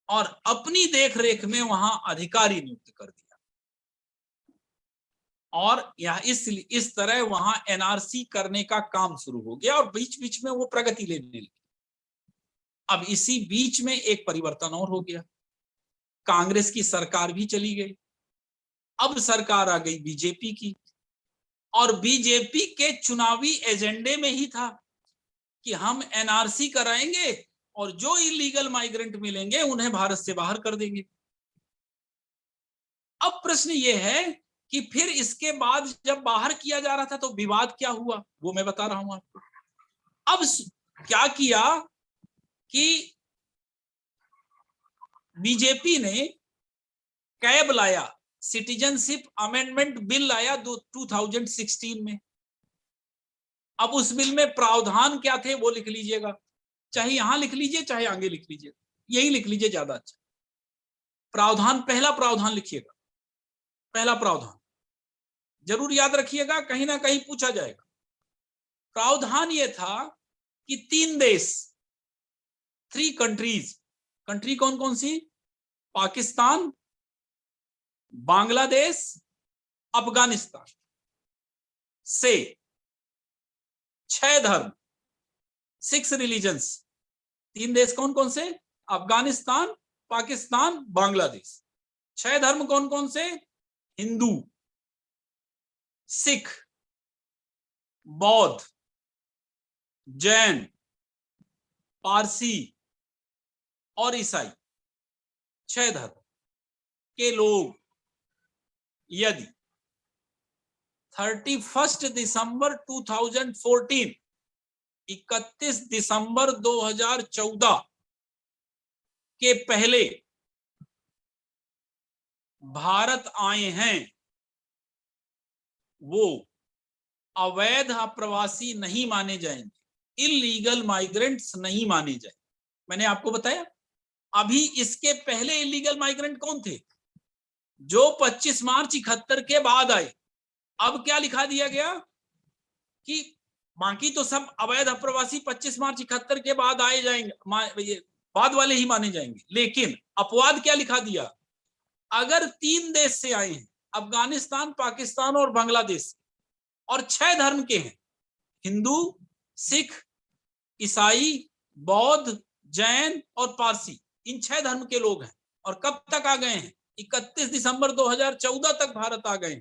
और अपनी देखरेख में वहां अधिकारी नियुक्त कर दिया और यह इस तरह वहां एनआरसी करने का काम शुरू हो गया और बीच बीच में वो प्रगति लेने लगी। अब इसी बीच में एक परिवर्तन और हो गया, कांग्रेस की सरकार भी चली गई। अब सरकार आ गई बीजेपी की, और बीजेपी के चुनावी एजेंडे में ही था कि हम एनआरसी कराएंगे और जो इलीगल माइग्रेंट मिलेंगे उन्हें भारत से बाहर कर देंगे। अब प्रश्न ये है कि फिर इसके बाद जब बाहर किया जा रहा था तो विवाद क्या हुआ, वो मैं बता रहा हूं आपको। अब क्या किया कि बीजेपी ने कैब लाया, सिटीजनशिप अमेंडमेंट बिल लाया 2016 में। अब उस बिल में प्रावधान क्या थे वो लिख लीजिएगा। चाहे यहां लिख लीजिए चाहे आगे लिख लीजिए, यही लिख लीजिए ज्यादा अच्छा। प्रावधान, पहला प्रावधान लिखिएगा, पहला प्रावधान जरूर याद रखिएगा, कहीं ना कहीं पूछा जाएगा। प्रावधान ये था कि 3 देश, 3 कंट्रीज, कंट्री कौन कौन सी? पाकिस्तान, बांग्लादेश, अफगानिस्तान से 6 धर्म, 6 रिलीजन्स, 3 देश कौन कौन से? अफगानिस्तान, पाकिस्तान, बांग्लादेश। 6 धर्म कौन कौन से? हिंदू, सिख, बौद्ध, जैन, पारसी और ईसाई। 6 धर्म के लोग यदि 31 दिसंबर 2014, 31 दिसंबर 2014 के पहले भारत आए हैं, वो अवैध अप्रवासी नहीं माने जाएंगे, इलीगल माइग्रेंट्स नहीं माने जाएंगे। मैंने आपको बताया अभी इसके पहले इलीगल माइग्रेंट कौन थे? जो 25 मार्च 71 के बाद आए। अब क्या लिखा दिया गया कि बाकी तो सब अवैध अप्रवासी 25 मार्च 71 के बाद आए जाएंगे, बाद वाले ही माने जाएंगे। लेकिन अपवाद क्या लिखा दिया? अगर 3 देश से आए हैं, अफगानिस्तान, पाकिस्तान और बांग्लादेश, और 6 धर्म के हैं, हिंदू, सिख, ईसाई, बौद्ध, जैन और पारसी, इन 6 धर्म के लोग हैं, और कब तक आ गए हैं? 31 दिसंबर 2014 तक भारत आ गए,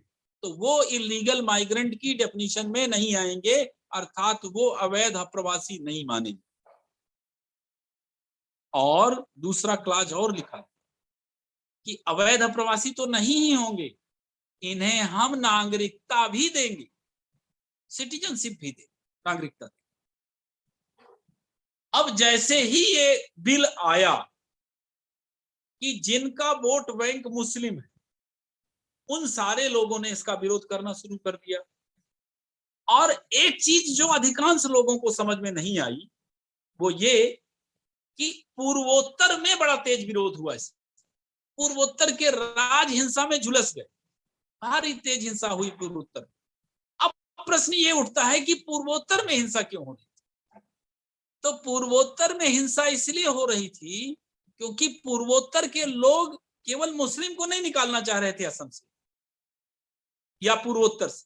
तो वो इलीगल माइग्रेंट की डेफिनेशन में नहीं आएंगे, अर्थात वो अवैध अप्रवासी नहीं मानेंगे। और दूसरा क्लाज और लिखा कि अवैध अप्रवासी तो नहीं ही होंगे, इन्हें हम नागरिकता भी देंगे, सिटीजनशिप भी देंगे, नागरिकता देंगे। अब जैसे ही ये बिल आया कि जिनका वोट बैंक मुस्लिम है, उन सारे लोगों ने इसका विरोध करना शुरू कर दिया। और एक चीज जो अधिकांश लोगों को समझ में नहीं आई, वो ये कि पूर्वोत्तर में बड़ा तेज विरोध हुआ। इस पूर्वोत्तर के राज हिंसा में झुलस गए, भारी तेज हिंसा हुई पूर्वोत्तर। अब प्रश्न ये उठता है कि पूर्वोत्तर में हिंसा क्यों हो रही थी? तो पूर्वोत्तर में हिंसा इसलिए हो रही थी क्योंकि पूर्वोत्तर के लोग केवल मुस्लिम को नहीं निकालना चाह रहे थे असम से या पूर्वोत्तर से,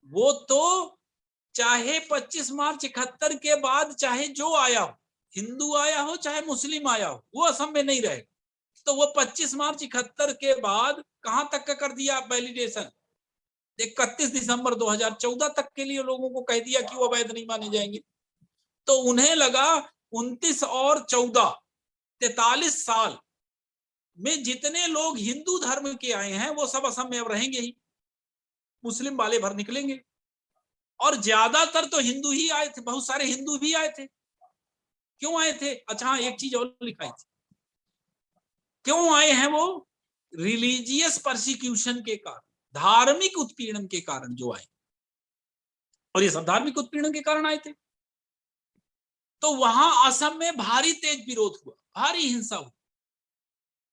वो तो चाहे 25 मार्च 71 के बाद चाहे जो आया हो, हिंदू आया हो चाहे मुस्लिम आया हो, वो असम में नहीं रहेगा। तो वो 25 मार्च 71 के बाद कहां तक का कर दिया वैलिडेशन? 31 दिसंबर 2014 तक के लिए लोगों को कह दिया कि वो अवैध नहीं माने जाएंगे। तो उन्हें लगा 29 और 14, 43 साल में जितने लोग हिंदू धर्म के आए हैं वो सब असम में अब रहेंगे ही, मुस्लिम वाले भर निकलेंगे। और ज्यादातर तो हिंदू ही आए थे, बहुत सारे हिंदू भी आए थे। क्यों आए थे? अच्छा, एक चीज और लिखाई थी, क्यों आए हैं वो? रिलीजियस परसिक्यूशन के कारण, धार्मिक उत्पीड़न के कारण जो आए, और ये सब धार्मिक उत्पीड़न के कारण आए थे। तो वहां असम में भारी तेज विरोध हुआ, भारी हिंसा हुई।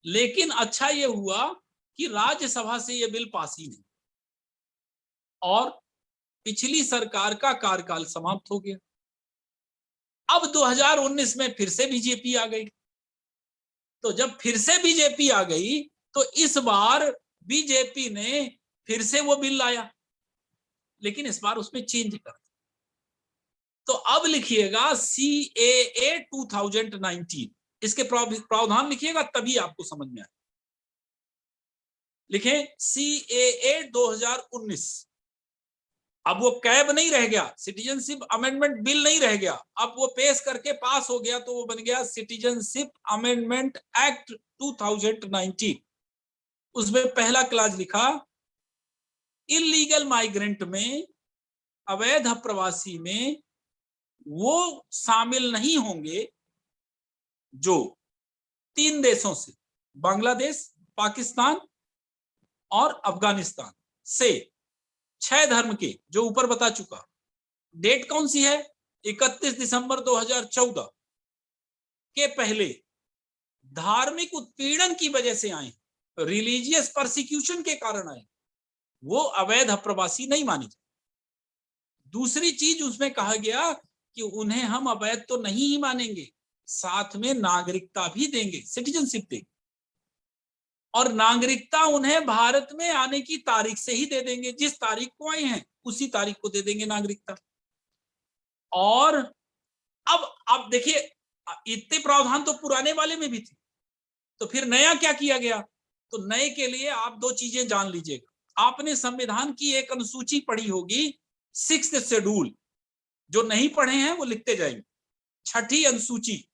लेकिन अच्छा ये हुआ कि राज्यसभा से ये बिल पास ही नहीं, और पिछली सरकार का कार्यकाल समाप्त हो गया। अब 2019 में फिर से बीजेपी आ गई। तो जब फिर से बीजेपी आ गई तो इस बार बीजेपी ने फिर से वो बिल लाया, लेकिन इस बार उसमें चेंज कर। तो अब लिखिएगा CAA 2019, इसके प्रावधान लिखिएगा तभी आपको समझ में आए। लिखें CAA 2019। अब वो कैब नहीं रह गया, सिटीजनशिप अमेंडमेंट बिल नहीं रह गया, अब वो पेश करके पास हो गया तो वो बन गया सिटीजनशिप अमेंडमेंट एक्ट 2019। उसमें पहला क्लाज लिखा, इलीगल माइग्रेंट में, अवैध प्रवासी में वो शामिल नहीं होंगे जो 3 देशों से, बांग्लादेश, पाकिस्तान और अफगानिस्तान से 6 धर्म के, जो ऊपर बता चुका। डेट कौन सी है? 31 दिसंबर 2014। के पहले धार्मिक उत्पीड़न की वजह से आए, रिलीजियस परसिक्यूशन के कारण आए, वो अवैध अप्रवासी नहीं मानी जाए। दूसरी चीज उसमें कहा गया कि उन्हें हम अवैध तो नहीं ही मानेंगे, साथ में नागरिकता भी देंगे, सिटीजनशिप देंगे, और नागरिकता उन्हें भारत में आने की तारीख से ही दे देंगे, जिस तारीख को आए हैं उसी तारीख को दे देंगे नागरिकता। और अब देखिए, इतने प्रावधान तो पुराने वाले में भी थे, तो फिर नया क्या किया गया? तो नए के लिए आप दो चीजें जान लीजिएगा। आपने संविधान की एक अनुसूची पढ़ी होगी, 6th शेड्यूल, जो नहीं पढ़े हैं वो लिखते जाएंगे। 6ठी अनुसूची,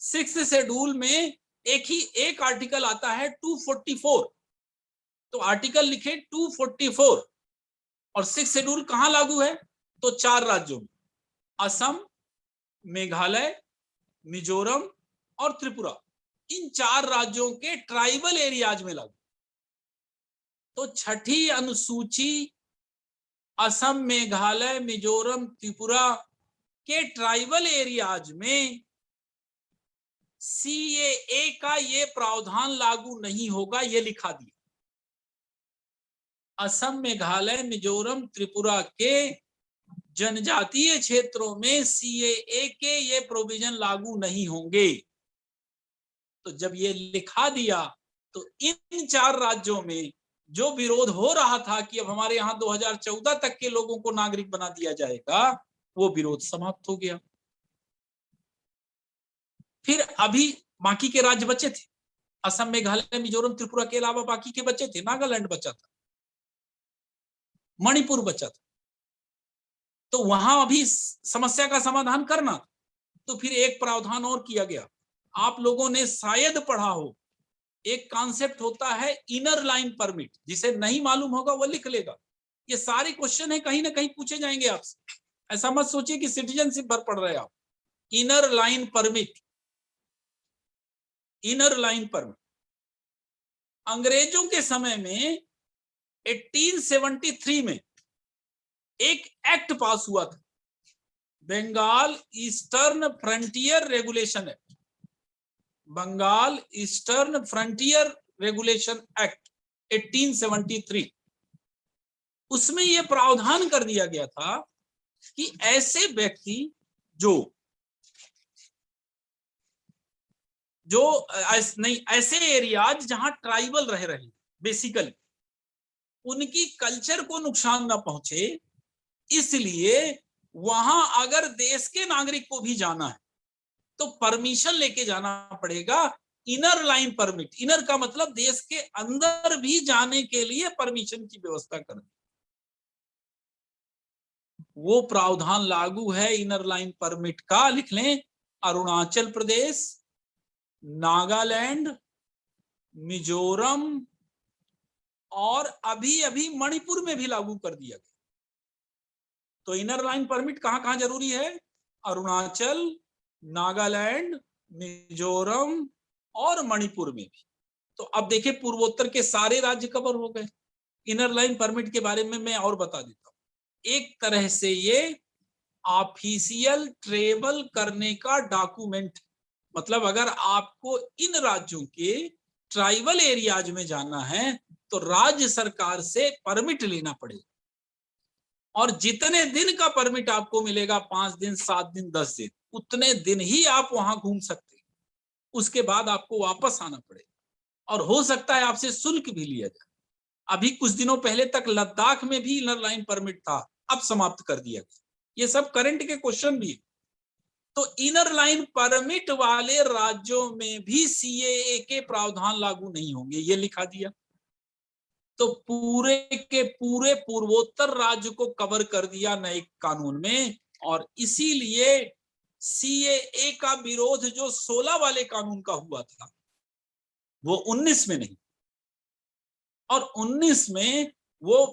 6th शेड्यूल में एक आर्टिकल आता है 244, तो आर्टिकल लिखे 244, और 6th शेड्यूल कहां लागू है? तो 4 राज्यों में, असम, मेघालय, मिजोरम और त्रिपुरा, इन 4 राज्यों के ट्राइबल एरियाज में लागू। तो 6ठी अनुसूची असम, मेघालय, मिजोरम, त्रिपुरा के ट्राइबल एरियाज में सीएए का ये प्रावधान लागू नहीं होगा, ये लिखा दिया। असम, मेघालय, मिजोरम, त्रिपुरा के जनजातीय क्षेत्रों में सीएए के ये प्रोविजन लागू नहीं होंगे। तो जब ये लिखा दिया तो इन 4 राज्यों में जो विरोध हो रहा था कि अब हमारे यहाँ 2014 तक के लोगों को नागरिक बना दिया जाएगा, वो विरोध समाप्त हो गया। फिर अभी बाकी के राज्य बचे थे, असम, मेघालय, मिजोरम, त्रिपुरा के अलावा बाकी के बचे थे। नागालैंड बचा था, मणिपुर बचा था, तो वहां अभी समस्या का समाधान करना। तो फिर एक प्रावधान और किया गया, आप लोगों ने शायद पढ़ा हो, एक कॉन्सेप्ट होता है इनर लाइन परमिट, जिसे नहीं मालूम होगा वो लिख लेगा। ये सारे क्वेश्चन है, कहीं ना कहीं पूछे जाएंगे आपसे, ऐसा मत सोचिए कि सिटीजनशिप भर पढ़ रहे हैं आप। Inner line permit, inner line permit अंग्रेजों के समय में 1873 में एक एक्ट पास हुआ था, Bengal eastern frontier regulation act, Bengal eastern frontier regulation act 1873। उसमें यह प्रावधान कर दिया गया था कि ऐसे व्यक्ति ऐसे एरियाज जहां ट्राइबल रह रहे हैं, बेसिकली उनकी कल्चर को नुकसान ना पहुंचे, इसलिए वहां अगर देश के नागरिक को भी जाना है तो परमिशन लेके जाना पड़ेगा। इनर लाइन परमिट, इनर का मतलब देश के अंदर भी जाने के लिए परमिशन की व्यवस्था करना, वो प्रावधान लागू है इनर लाइन परमिट का। लिख लें, अरुणाचल प्रदेश, नागालैंड, मिजोरम और अभी अभी मणिपुर में भी लागू कर दिया गया। तो इनर लाइन परमिट कहां कहां जरूरी है? अरुणाचल, नागालैंड, मिजोरम और मणिपुर में भी। तो अब देखिए, पूर्वोत्तर के सारे राज्य कवर हो गए। इनर लाइन परमिट के बारे में मैं और बता देता हूं। एक तरह से ये ऑफिशियल ट्रेवल करने का डॉक्यूमेंट, मतलब अगर आपको इन राज्यों के ट्राइबल एरियाज में जाना है तो राज्य सरकार से परमिट लेना पड़ेगा, और जितने दिन का परमिट आपको मिलेगा, 5 दिन, 7 दिन, 10 दिन, उतने दिन ही आप वहां घूम सकते हैं। उसके बाद आपको वापस आना पड़ेगा, और हो सकता है आपसे शुल्क भी लिया जाए। अभी कुछ दिनों पहले तक लद्दाख में भी इनर लाइन परमिट था, अब समाप्त कर दिया गया। ये सब करंट के क्वेश्चन भी। तो इनर लाइन परमिट वाले राज्यों में भी सीएए के प्रावधान लागू नहीं होंगे, ये लिखा दिया। तो पूरे के पूरे पूर्वोत्तर राज्य को कवर कर दिया नए कानून में, और इसीलिए सीएए का विरोध जो 16 वाले कानून का हुआ था, वो 19 में नहीं, और 19 में वो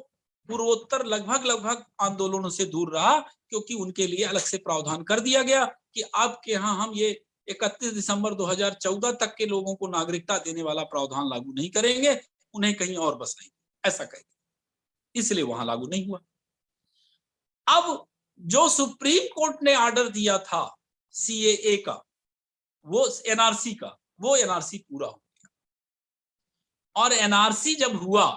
पूर्वोत्तर लगभग आंदोलनों से दूर रहा, क्योंकि उनके लिए अलग से प्रावधान कर दिया गया कि आपके यहाँ हम ये 31 दिसंबर 2014 तक के लोगों को नागरिकता देने वाला प्रावधान लागू नहीं करेंगे, उन्हें कहीं और बसाएंगे, ऐसा कहेंगे। इसलिए वहां लागू नहीं हुआ। अब जो सुप्रीम कोर्ट ने ऑर्डर दिया था सीएए का, वो एनआरसी का, वो एनआरसी पूरा हो गया। और एनआरसी जब हुआ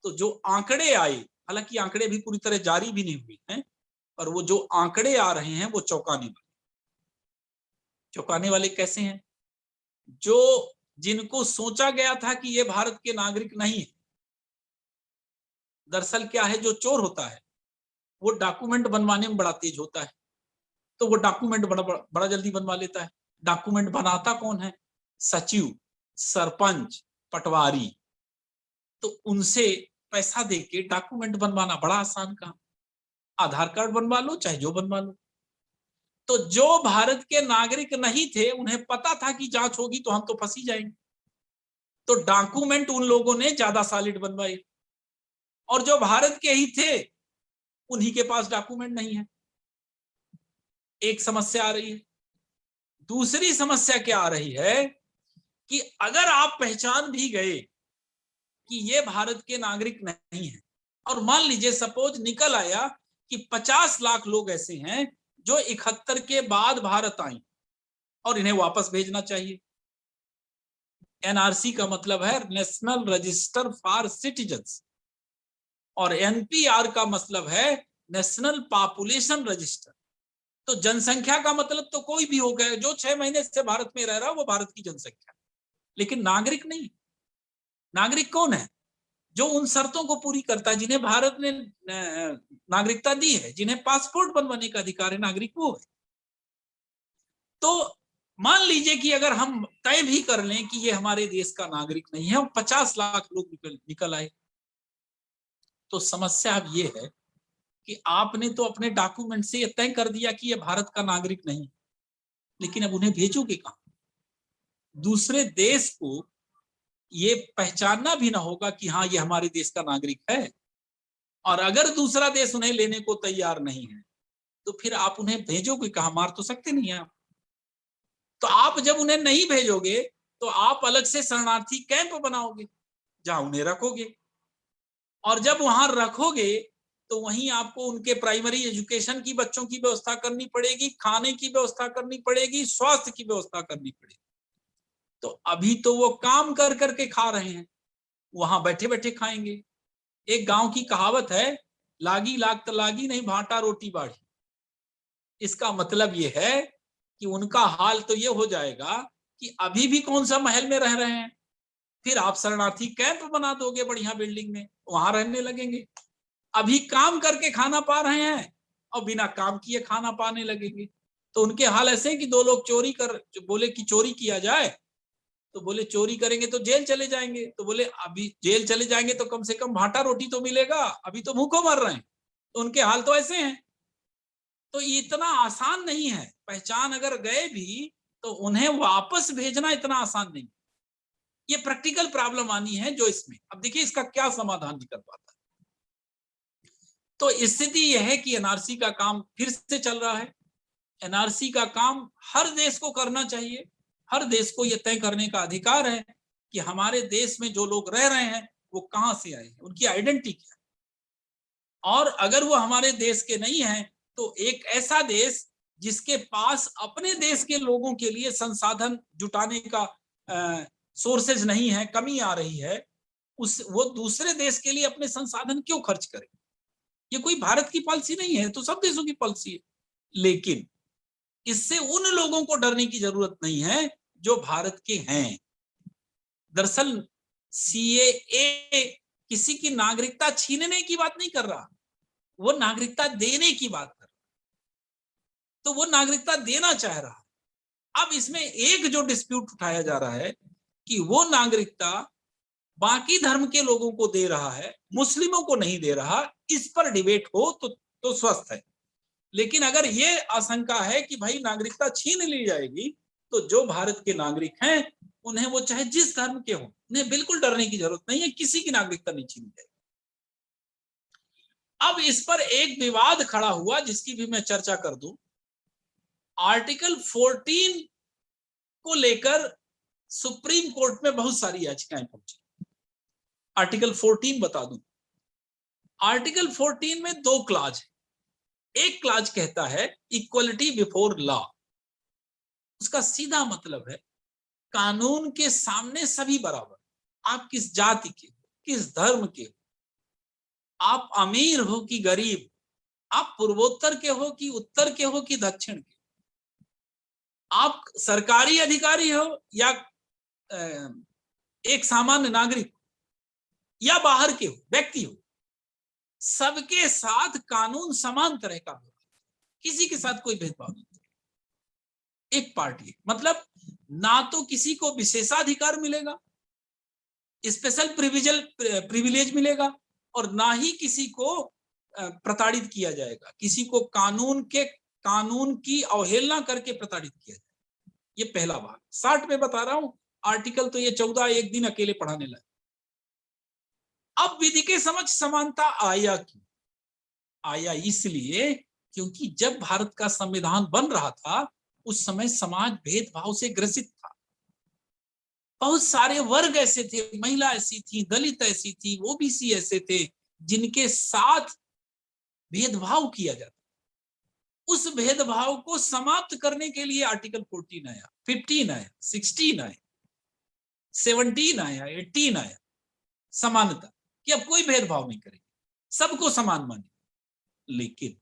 तो जो आंकड़े आए, हालांकि आंकड़े भी पूरी तरह जारी भी नहीं हुए हैं, पर वो जो आंकड़े आ रहे हैं वो चौंकाने वाले। चौंकाने वाले कैसे हैं? जो जिनको सोचा गया था कि ये भारत के नागरिक नहीं है, दरअसल क्या है, जो चोर होता है वो डॉक्यूमेंट बनवाने में बड़ा तेज होता है, तो वो डॉक्यूमेंट बड़ा जल्दी बनवा लेता है। डॉक्यूमेंट बनाता कौन है? सचिव, सरपंच, पटवारी। तो उनसे पैसा देके डॉक्यूमेंट बनवाना बड़ा आसान काम। आधार कार्ड बनवा लो, चाहे जो बनवा लो। तो जो भारत के नागरिक नहीं थे, उन्हें पता था कि जांच होगी तो हम तो फंसी जाएंगे, तो डॉक्यूमेंट उन लोगों ने ज्यादा सॉलिड बनवाए। और जो भारत के ही थे उन्हीं के पास डॉक्यूमेंट नहीं है। एक समस्या आ रही है। दूसरी समस्या क्या आ रही है कि अगर आप पहचान भी गए कि ये भारत के नागरिक नहीं है, और मान लीजिए सपोज निकल आया कि 50 लाख लोग ऐसे हैं जो 71 के बाद भारत आए और इन्हें वापस भेजना चाहिए। एनआरसी का मतलब है नेशनल रजिस्टर फॉर सिटीजन्स, और एनपीआर का मतलब है नेशनल पॉपुलेशन रजिस्टर। तो जनसंख्या का मतलब तो कोई भी हो गया, जो 6 महीने से भारत में रह रहा है वो भारत की जनसंख्या, लेकिन नागरिक नहीं। नागरिक कौन है? जो उन शर्तों को पूरी करता है जिन्हें भारत ने नागरिकता दी है, जिन्हें पासपोर्ट बनवाने का अधिकार है, नागरिक वो है। तो मान लीजिए कि अगर हम तय भी कर लें कि ये हमारे देश का नागरिक नहीं है और 50 लाख लोग निकल आए, तो समस्या अब ये है कि आपने तो अपने डॉक्यूमेंट से ये तय कर दिया कि ये भारत का नागरिक नहीं, लेकिन अब उन्हें भेजोगे कहां? दूसरे देश को ये पहचानना भी ना होगा कि हाँ ये हमारे देश का नागरिक है। और अगर दूसरा देश उन्हें लेने को तैयार नहीं है तो फिर आप उन्हें भेजोगे कहां? मार तो सकते नहीं आप। तो आप जब उन्हें नहीं भेजोगे तो आप अलग से शरणार्थी कैंप बनाओगे जहां उन्हें रखोगे, और जब वहां रखोगे तो वहीं आपको उनके प्राइमरी एजुकेशन की बच्चों की व्यवस्था करनी पड़ेगी, खाने की व्यवस्था करनी पड़ेगी, स्वास्थ्य की व्यवस्था करनी पड़ेगी। तो अभी तो वो काम कर करके खा रहे हैं, वहां बैठे बैठे खाएंगे। एक गांव की कहावत है, लागी लाग लागी नहीं भाटा रोटी बाढ़ी। इसका मतलब ये है कि उनका हाल तो ये हो जाएगा कि अभी भी कौन सा महल में रह रहे हैं, फिर आप शरणार्थी कैंप बना दोगे बढ़िया बिल्डिंग में, वहां रहने लगेंगे। अभी काम करके खाना पा रहे हैं और बिना काम किए खाना पाने लगेंगे। तो उनके हाल ऐसे हैं कि दो लोग चोरी कर, बोले कि चोरी किया जाए, तो बोले चोरी करेंगे तो जेल चले जाएंगे, तो बोले अभी जेल चले जाएंगे तो कम से कम भाटा रोटी तो मिलेगा, अभी तो भूखों मर रहे हैं। तो उनके हाल तो ऐसे हैं। तो इतना आसान नहीं है, पहचान अगर गए भी तो उन्हें वापस भेजना इतना आसान नहीं। ये प्रैक्टिकल प्रॉब्लम आनी है जो इसमें। अब देखिए इसका क्या समाधान निकल पाता है। तो स्थिति यह है कि एनआरसी का काम फिर से चल रहा है। एनआरसी का काम हर देश को करना चाहिए। हर देश को यह तय करने का अधिकार है कि हमारे देश में जो लोग रह रहे हैं वो कहां से आए हैं, उनकी आइडेंटिटी क्या है। और अगर वो हमारे देश के नहीं है तो एक ऐसा देश जिसके पास अपने देश के लोगों के लिए संसाधन जुटाने का सोर्सेज नहीं है, कमी आ रही है, वो दूसरे देश के लिए अपने संसाधन क्यों खर्च करे? ये कोई भारत की पॉलिसी नहीं है, तो सब देशों की पॉलिसी है। लेकिन इससे उन लोगों को डरने की जरूरत नहीं है जो भारत के हैं। दरअसल सीएए किसी की नागरिकता छीनने की बात नहीं कर रहा, वो नागरिकता देने की बात कर रहा। तो वो नागरिकता देना चाह रहा। अब इसमें एक जो डिस्प्यूट उठाया जा रहा है कि वो नागरिकता बाकी धर्म के लोगों को दे रहा है, मुस्लिमों को नहीं दे रहा, इस पर डिबेट हो तो स्वस्थ है। लेकिन अगर ये आशंका है कि भाई नागरिकता छीन ली जाएगी, तो जो भारत के नागरिक हैं उन्हें वो चाहे जिस धर्म के हों, उन्हें बिल्कुल डरने की जरूरत नहीं है, किसी की नागरिकता नहीं छीनी जाएगी। अब इस पर एक विवाद खड़ा हुआ जिसकी भी मैं चर्चा कर दूं। आर्टिकल 14 को लेकर सुप्रीम कोर्ट में बहुत सारी याचिकाएं पहुंची। आर्टिकल 14 बता दूं, आर्टिकल 14 में 2 क्लाज है। एक क्लाज कहता है इक्वलिटी बिफोर लॉ, उसका सीधा मतलब है कानून के सामने सभी बराबर। आप किस जाति के हो, किस धर्म के हो, आप अमीर हो कि गरीब, आप पूर्वोत्तर के हो कि उत्तर के हो कि दक्षिण के, आप सरकारी अधिकारी हो या एक सामान्य नागरिक या बाहर के हो, व्यक्ति हो, सबके साथ कानून समान तरह का हो, किसी के साथ कोई भेदभाव नहीं। एक पार्टी मतलब ना तो किसी को विशेषाधिकार मिलेगा, स्पेशल प्रिविलेज मिलेगा, और ना ही किसी को प्रताड़ित किया जाएगा, किसी को कानून की अवहेलना करके प्रताड़ित किया जाएगा। ये पहला भाग 60 में बता रहा हूं, आर्टिकल तो ये 14 एक दिन अकेले पढ़ाने लगे। अब विधि के समक्ष समानता आया क्यों? आया इसलिए क्योंकि जब भारत का संविधान बन रहा था उस समय समाज भेदभाव से ग्रसित था। बहुत सारे वर्ग ऐसे थे, महिला ऐसी थी, दलित ऐसी थी, ओबीसी ऐसे थे जिनके साथ भेदभाव किया जाता। उस भेदभाव को समाप्त करने के लिए आर्टिकल 14 आया, 15 आया, 16 आया, 17 आया, 18 आया। समानता कि अब कोई भेदभाव नहीं करेंगे, सबको समान मानेंगे। लेकिन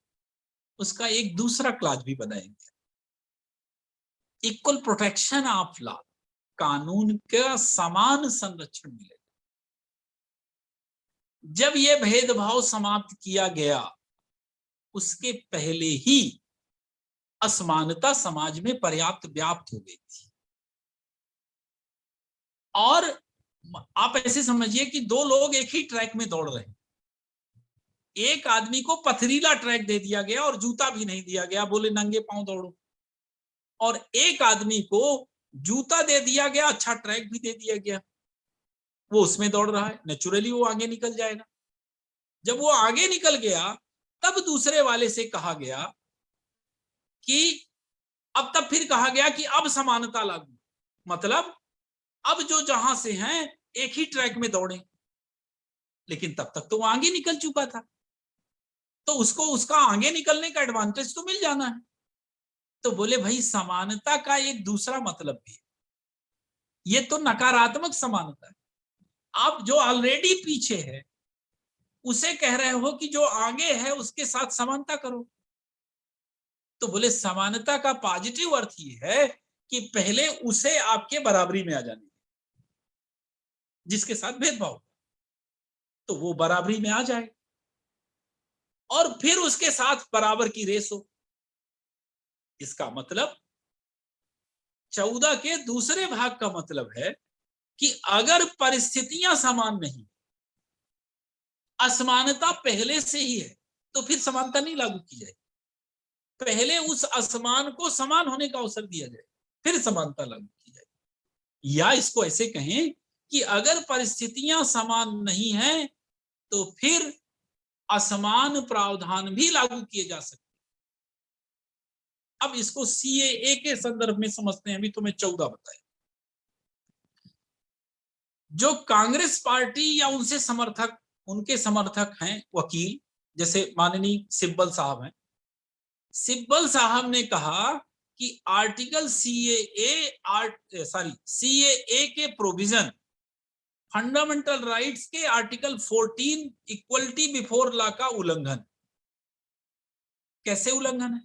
उसका एक दूसरा क्लॉज भी बनाएंगे, इक्वल प्रोटेक्शन ऑफ लॉ, कानून का समान संरक्षण मिलेगा। जब यह भेदभाव समाप्त किया गया उसके पहले ही असमानता समाज में पर्याप्त व्याप्त हो गई थी। और आप ऐसे समझिए कि दो लोग एक ही ट्रैक में दौड़ रहे हैं, एक आदमी को पथरीला ट्रैक दे दिया गया और जूता भी नहीं दिया गया, बोले नंगे पांव दौड़ो, और एक आदमी को जूता दे दिया गया, अच्छा ट्रैक भी दे दिया गया, वो उसमें दौड़ रहा है, नेचुरली वो आगे निकल जाएगा। जब वो आगे निकल गया तब दूसरे वाले से कहा गया कि तब फिर कहा गया कि अब समानता लागू, मतलब अब जो जहां से हैं एक ही ट्रैक में दौड़े। लेकिन तब तक तो वो आगे निकल चुका था, तो उसको उसका आगे निकलने का एडवांटेज तो मिल जाना है। तो बोले भाई समानता का एक दूसरा मतलब भी है, ये तो नकारात्मक समानता है। आप जो ऑलरेडी पीछे है उसे कह रहे हो कि जो आगे है उसके साथ समानता करो। तो बोले समानता का पॉजिटिव अर्थ ये है कि पहले उसे आपके बराबरी में आ जाने, जिसके साथ भेदभाव तो वो बराबरी में आ जाए और फिर उसके साथ बराबर की रेस हो। इसका मतलब 14 के दूसरे भाग का मतलब है कि अगर परिस्थितियां समान नहीं, असमानता पहले से ही है, तो फिर समानता नहीं लागू की जाए, पहले उस असमान को समान होने का अवसर दिया जाए, फिर समानता लागू की जाए। या इसको ऐसे कहें कि अगर परिस्थितियां समान नहीं है तो फिर असमान प्रावधान भी लागू किए जा सकते। अब इसको सीएए के संदर्भ में समझते हैं। अभी तो मैं 14 बताया। जो कांग्रेस पार्टी या उनके समर्थक हैं वकील, जैसे माननीय सिब्बल साहब हैं, सिब्बल साहब ने कहा कि आर्टिकल सीएए के प्रोविजन फंडामेंटल राइट्स के आर्टिकल 14 इक्वलिटी बिफोर लॉ का उल्लंघन। कैसे उल्लंघन है?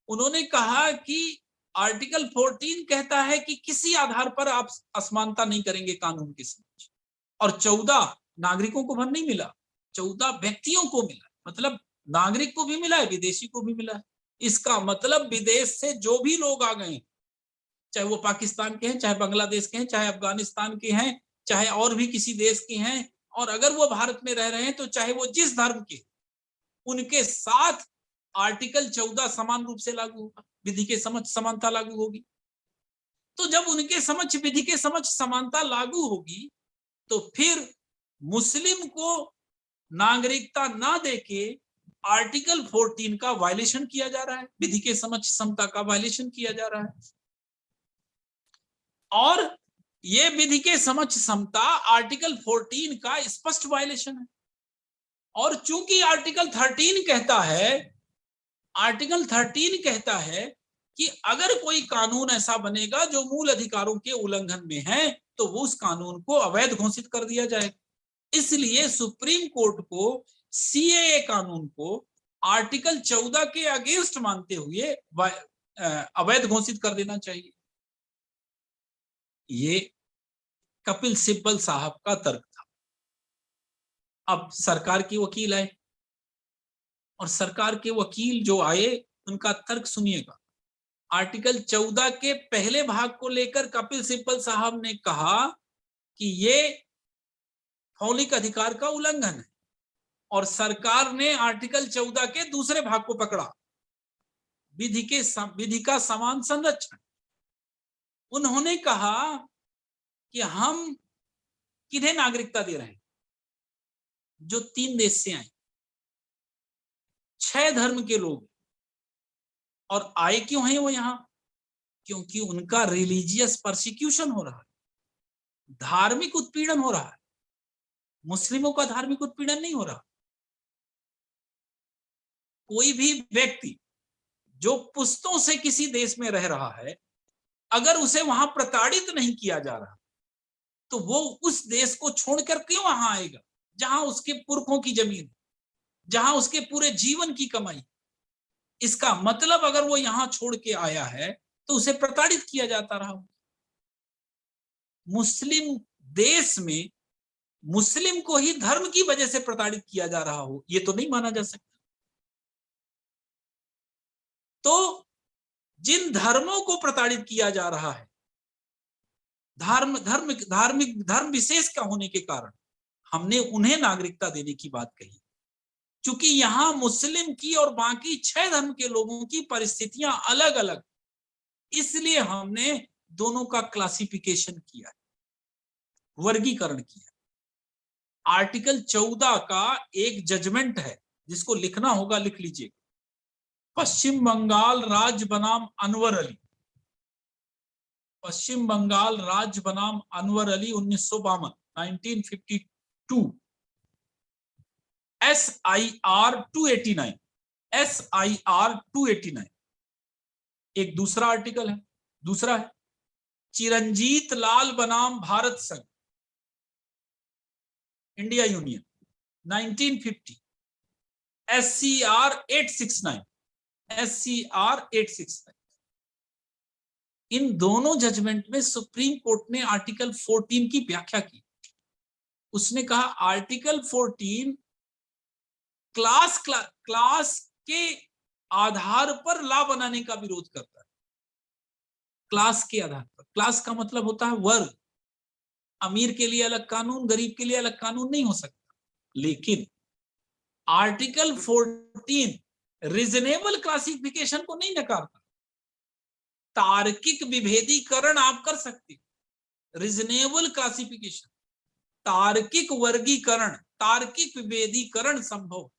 उन्होंने कहा कि आर्टिकल 14 कहता है कि किसी आधार पर आप असमानता नहीं करेंगे कानून के समक्ष, और 14 नागरिकों को भर नहीं मिला, 14 व्यक्तियों को मिला, मतलब नागरिक को भी मिला है, विदेशी को भी मिला है। इसका मतलब विदेश से जो भी लोग आ गए, चाहे वो पाकिस्तान के हैं, चाहे बांग्लादेश के हैं, चाहे अफगानिस्तान के हैं, चाहे और भी किसी देश के हैं, और अगर वो भारत में रह रहे हैं तो चाहे वो जिस धर्म के, उनके साथ आर्टिकल 14 समान रूप से लागू होगा, विधि के समक्ष समानता लागू होगी। तो जब उनके समक्ष विधि के समक्ष समानता लागू होगी तो फिर मुस्लिम को नागरिकता ना देके आर्टिकल 14 का वायलेशन किया जा रहा है, विधि के समक्ष समता का वायलेशन किया जा रहा है। और ये विधि के समक्ष समता आर्टिकल 14 का स्पष्ट वायलेशन है। और चूंकि आर्टिकल 13 कहता है कि अगर कोई कानून ऐसा बनेगा जो मूल अधिकारों के उल्लंघन में है तो वो उस कानून को अवैध घोषित कर दिया जाएगा। इसलिए सुप्रीम कोर्ट को सीएए कानून को आर्टिकल 14 के अगेंस्ट मानते हुए अवैध घोषित कर देना चाहिए। ये कपिल सिब्बल साहब का तर्क था। अब सरकार के वकील आए और सरकार के वकील जो आए उनका तर्क सुनिएगा। आर्टिकल 14 के पहले भाग को लेकर कपिल सिब्बल साहब ने कहा कि ये मौलिक अधिकार का उल्लंघन है और सरकार ने आर्टिकल 14 के दूसरे भाग को पकड़ा, विधि का समान संरक्षण। उन्होंने कहा कि हम किन्हें नागरिकता दे रहे हैं? जो 3 देश से आए, 6 धर्म के लोग, और आए क्यों हैं वो यहां? क्योंकि उनका रिलीजियस परसिक्यूशन हो रहा है, धार्मिक उत्पीड़न हो रहा है। मुस्लिमों का धार्मिक उत्पीड़न नहीं हो रहा। कोई भी व्यक्ति जो पुश्तों से किसी देश में रह रहा है, अगर उसे वहां प्रताड़ित नहीं किया जा रहा तो वो उस देश को छोड़कर क्यों वहां आएगा जहां उसके पुरखों की जमीन, जहां उसके पूरे जीवन की कमाई। इसका मतलब अगर वो यहां छोड़ के आया है तो उसे प्रताड़ित किया जाता रहा। मुस्लिम देश में मुस्लिम को ही धर्म की वजह से प्रताड़ित किया जा रहा हो, ये तो नहीं माना जा सकता। तो जिन धर्मों को प्रताड़ित किया जा रहा है, धर्म विशेष का होने के कारण हमने उन्हें नागरिकता देने की बात कही। क्योंकि यहां मुस्लिम की और बाकी 6 धर्म के लोगों की परिस्थितियां अलग अलग, इसलिए हमने दोनों का क्लासिफिकेशन किया, वर्गीकरण किया। आर्टिकल 14 का एक जजमेंट है जिसको लिखना होगा, लिख लीजिए। पश्चिम बंगाल राज्य बनाम अनवर अली, पश्चिम बंगाल राज्य बनाम अनवर अली 1952, 1952, SIR 289, SIR 289 एक दूसरा आर्टिकल है। दूसरा है चिरंजीत लाल बनाम भारत संघ, इंडिया यूनियन 1950, SCR 869, SCR 869। इन दोनों जजमेंट में सुप्रीम कोर्ट ने आर्टिकल 14 की व्याख्या की। उसने कहा आर्टिकल 14 क्लास के आधार पर लॉ बनाने का विरोध करता है। क्लास के आधार पर, क्लास का मतलब होता है वर्ग। अमीर के लिए अलग कानून, गरीब के लिए अलग कानून नहीं हो सकता। लेकिन आर्टिकल 14 रीजनेबल क्लासिफिकेशन को नहीं नकारता। तार्किक विभेदीकरण आप कर सकते, रीजनेबल क्लासिफिकेशन, तार्किक वर्गीकरण, तार्किक विभेदीकरण संभव।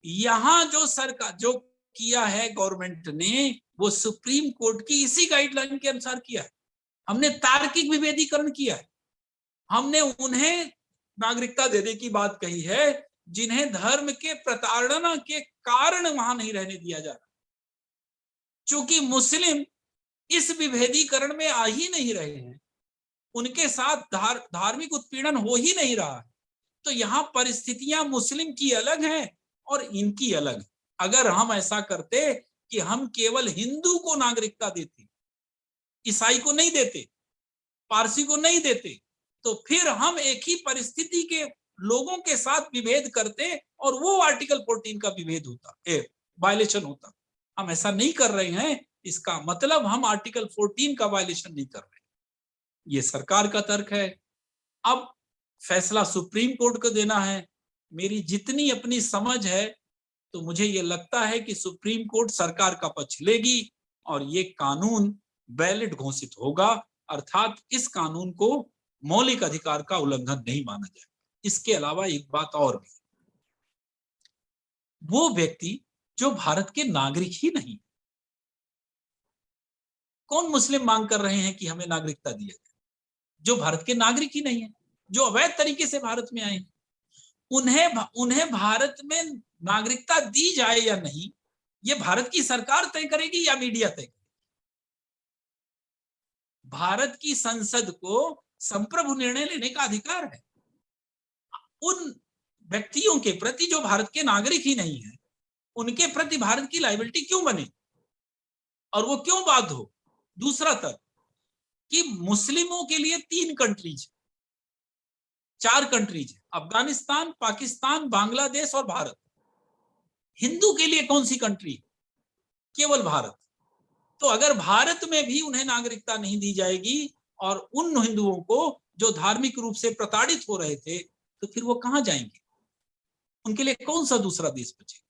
यहां जो सरकार जो किया है गवर्नमेंट ने, वो सुप्रीम कोर्ट की इसी गाइडलाइन के अनुसार किया है। हमने तार्किक विभेदीकरण किया है। हमने उन्हें नागरिकता देने की बात कही है जिन्हें धर्म के प्रताड़ना के कारण वहां नहीं रहने दिया जा रहा। चूंकि मुस्लिम इस विभेदीकरण में आ ही नहीं रहे हैं, उनके साथ धार्मिक उत्पीड़न हो ही नहीं रहा है, तो यहाँ परिस्थितियां मुस्लिम की अलग हैं और इनकी अलग है। अगर हम ऐसा करते कि हम केवल हिंदू को नागरिकता देते, ईसाई को नहीं देते, पारसी को नहीं देते, तो फिर हम एक ही परिस्थिति के लोगों के साथ विभेद करते और वो आर्टिकल 14 का विभेद होता, वायलेशन होता। हम ऐसा नहीं कर रहे हैं, इसका मतलब हम आर्टिकल 14 का वायलेशन नहीं कर रहे। ये सरकार का तर्क है। अब फैसला सुप्रीम कोर्ट को देना है। मेरी जितनी अपनी समझ है, तो मुझे ये लगता है कि सुप्रीम कोर्ट सरकार का पक्ष लेगी और ये कानून वैलिड घोषित होगा, अर्थात इस कानून को मौलिक अधिकार का उल्लंघन नहीं माना जाएगा। इसके अलावा एक बात और भी, वो व्यक्ति जो भारत के नागरिक ही नहीं, कौन मुस्लिम मांग कर रहे हैं कि हमें नागरिकता दिया जाए? जो भारत के नागरिक ही नहीं है, जो अवैध तरीके से भारत में आए, उन्हें भारत में नागरिकता दी जाए या नहीं, ये भारत की सरकार तय करेगी या मीडिया तय करेगी? भारत की संसद को संप्रभु निर्णय लेने का अधिकार है। उन व्यक्तियों के प्रति जो भारत के नागरिक ही नहीं है, उनके प्रति भारत की लायबिलिटी क्यों बने और वो क्यों बाध्य हो? दूसरा तर्क कि मुस्लिमों के लिए 3 कंट्रीज, 4 कंट्रीज, अफगानिस्तान, पाकिस्तान, बांग्लादेश और भारत। हिंदू के लिए कौन सी कंट्री? केवल भारत। तो अगर भारत में भी उन्हें नागरिकता नहीं दी जाएगी और उन हिंदुओं को जो धार्मिक रूप से प्रताड़ित हो रहे थे, तो फिर वो कहां जाएंगे? उनके लिए कौन सा दूसरा देश बचेगा?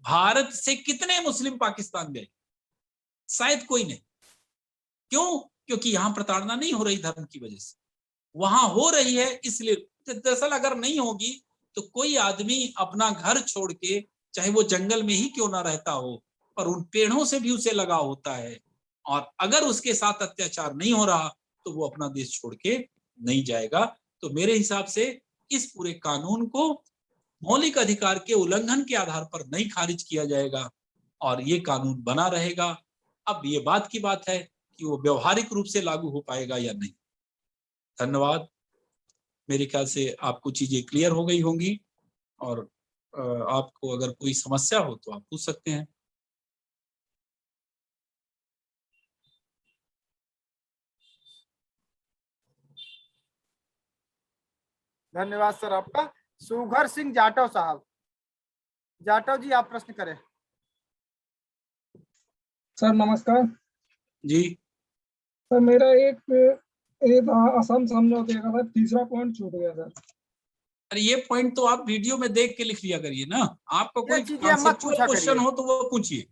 भारत से कितने मुस्लिम पाकिस्तान गए? शायद कोई नहीं। क्यों? क्योंकि यहां प्रताड़ना नहीं हो रही धर्म की वजह से, वहां हो रही है इसलिए। दरअसल अगर नहीं होगी तो कोई आदमी अपना घर छोड़ के, चाहे वो जंगल में ही क्यों ना रहता हो, पर उन पेड़ों से भी उसे लगाव होता है, और अगर उसके साथ अत्याचार नहीं हो रहा तो वो अपना देश छोड़ के नहीं जाएगा। तो मेरे हिसाब से इस पूरे कानून को मौलिक अधिकार के उल्लंघन के आधार पर नहीं खारिज किया जाएगा और ये कानून बना रहेगा। अब ये बात की बात है कि वो व्यवहारिक रूप से लागू हो पाएगा या नहीं। धन्यवाद। मेरे ख्याल से आपको चीजें क्लियर हो गई होंगी, और आपको अगर कोई समस्या हो तो आप पूछ सकते हैं। धन्यवाद सर आपका। सुघर सिंह जाटव साहब, जाटव जी आप प्रश्न करें। सर नमस्कार जी सर, मेरा एक असम समझौते का था, तीसरा पॉइंट छूट गया सर। अरे ये पॉइंट तो आप वीडियो में देख के लिख लिया करिए ना। आपको कोई चीजें मत कॉन्सेप्चुअल पूछा क्वेश्चन करिए, हो तो वो पूछिए, ये मत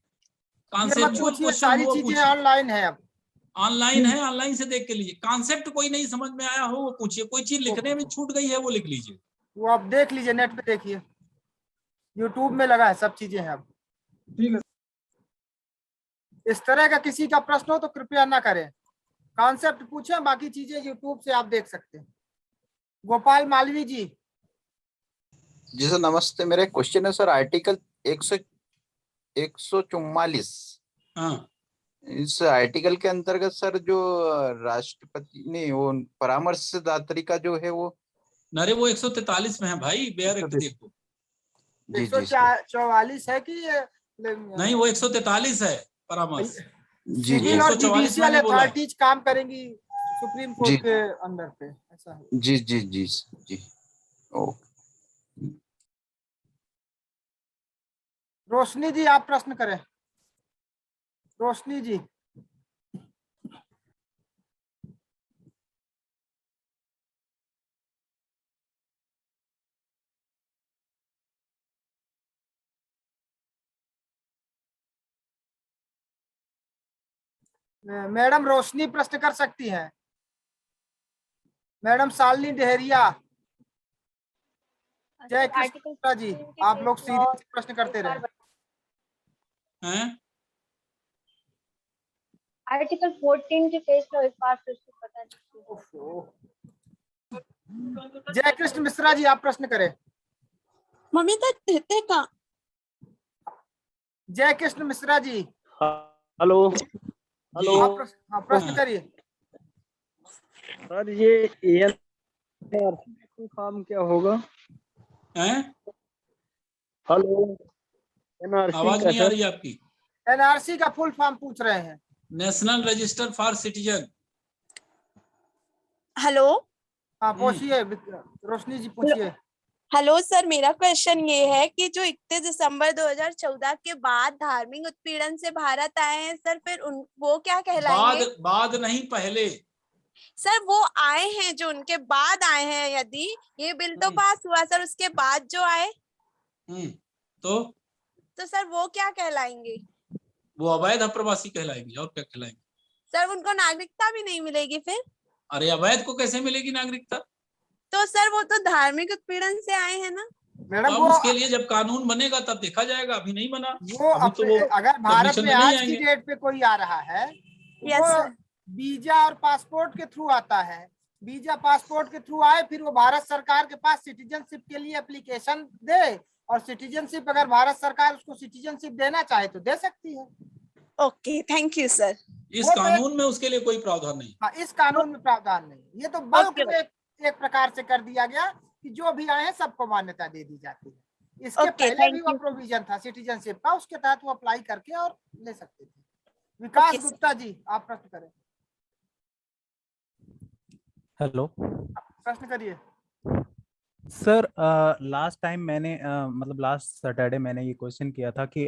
कॉन्सेप्चुअल पूछिए, क्वेश्चन सारी हो वो चीजें पूछिए। ऑनलाइन है अब। ऑनलाइन है, ऑनलाइन से देख के लीजिए। कॉन्सेप्ट कोई नहीं समझ में आया हो वो पूछिए, कोई चीज लिखने में छूट गई है वो लिख लीजिए। वो आप देख लीजिए, नेट पे देखिए, यूट्यूब में लगा है, सब चीजें हैं अब। ठीक है। इस तरह का किसी का प्रश्न हो तो कृपया ना करें, कॉन्सेप्ट पूछें, बाकी चीजें यूट्यूब से आप देख सकते हैं। गोपाल मालवी जी। जी सर नमस्ते। मेरा एक क्वेश्चन है सर, आर्टिकल 144, हाँ, इस आर्टिकल के अंतर्गत सर जो राष्ट्रपति ने वो परामर्शदात्री का जो है वो, अरे वो 143 में है भाई, बेयर एक्ट देखो। जी जी 144 है कि नहीं, वो 143 है परामर्श। जी सिविल और 144 जुडिशियल मैंने बोला। अथॉरिटीज काम करेंगी सुप्रीम कोर्ट जी के अंडर पे, ऐसा है। जी जी जी जी ओ रोशनी जी आप प्रश्न करें। रोशनी जी। मैडम रोशनी प्रश्न कर सकती हैं। मैडम शालिनी डेहरिया, जय कृष्ण जी, आप लोग सीधे से प्रश्न करते रहे। हैं? आर्टिकल 14 के पेज का एक बार फिर से बता दीजिए। जय कृष्ण मिश्रा जी आप प्रश्न करें। ममिता देते का। जय कृष्ण मिश्रा जी। हेलो हेलो आप प्रश्न करिए। सर, ये फुल फॉर्म क्या होगा? हैं? हेलो, एनआरसी आवाज का नहीं आ सर? रही आपकी। एनआरसी का फुल फॉर्म पूछ रहे हैं। National register for citizen. Hello. हाँ पूछिए, रोशनी जी पूछिए। हेलो सर, मेरा क्वेश्चन ये है कि जो 31 दिसंबर 2014 के बाद धार्मिक उत्पीड़न से भारत आए हैं सर, फिर वो क्या कहलाएंगे? बाद नहीं, पहले। सर वो आए हैं, जो उनके बाद आए हैं, यदि ये बिल तो पास हुआ सर, उसके बाद जो आए तो सर वो क्या कहलाएंगे? वो अवैध अप्रवासी कहलाएंगे, और क्या कहलाएंगे? सर उनको नागरिकता भी नहीं मिलेगी फिर? अरे अवैध को कैसे मिलेगी नागरिकता? तो सर वो तो धार्मिक उत्पीड़न से आए हैं ना। मैडम वो उसके लिए जब कानून बनेगा तब देखा जाएगा, अभी नहीं बना। वो अगर भारत में आज की आएंगे। डेट पे कोई आ रहा है यस वो सर। वीजा और पासपोर्ट के थ्रू आता है, वीजा पासपोर्ट के थ्रू आए, फिर वो भारत सरकार के पास सिटीजनशिप के लिए एप्लीकेशन दे और सिटीजनशिप अगर भारत सरकार उसको सिटीजनशिप देना चाहे तो दे सकती है। Okay, thank you sir. इस वो तो कानून में उसके लिए कोई प्रावधान नहीं। हाँ, इस कानून में प्रावधान नहीं, ये तो बल्क में एक प्रकार से कर दिया गया कि जो भी आए हैं सबको मान्यता दे दी जाती है। इसके Okay, पहले thank भी वो you. प्रोविजन था सिटीजनशिप का, उसके तहत वो अप्लाई करके और ले सकते थे। विकास Okay, गुप्ता जी, आप प्रश्न करें। हेलो प्रश्न करिए। सर, लास्ट टाइम मैंने मतलब लास्ट सैटरडे मैंने ये क्वेश्चन किया था कि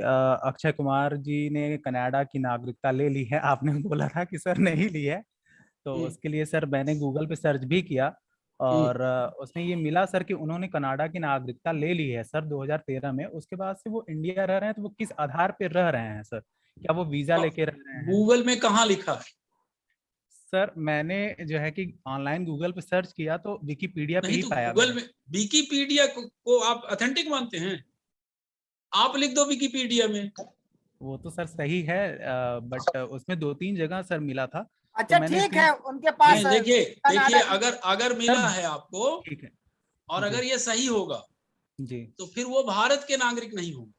अक्षय कुमार जी ने कनाडा की नागरिकता ले ली है। आपने बोला था कि सर नहीं ली है, तो उसके लिए सर मैंने गूगल पे सर्च भी किया और उसमें ये मिला सर कि उन्होंने कनाडा की नागरिकता ले ली है सर 2013 में। उसके बाद से वो इंडिया रह रहे हैं, तो वो किस आधार पे रह रहे हैं सर? क्या वो वीजा लेके रह रहे हैं? गूगल में कहाँ लिखा है? सर मैंने जो है कि ऑनलाइन गूगल पे सर्च किया तो विकिपीडिया पे नहीं ही तो पाया गूगल मैंने। में विकिपीडिया को आप ऑथेंटिक मानते हैं? आप लिख दो विकिपीडिया में। वो तो सर सही है, बट उसमें 2-3 जगह सर मिला था। अच्छा मैंने ठीक फिर- है, उनके पास नहीं, देखिए कनाडा की- अगर मिला है आपको ठीक है और जी। अगर ये सही होगा जी तो फिर वो भारत के नागरिक नहीं होंगे।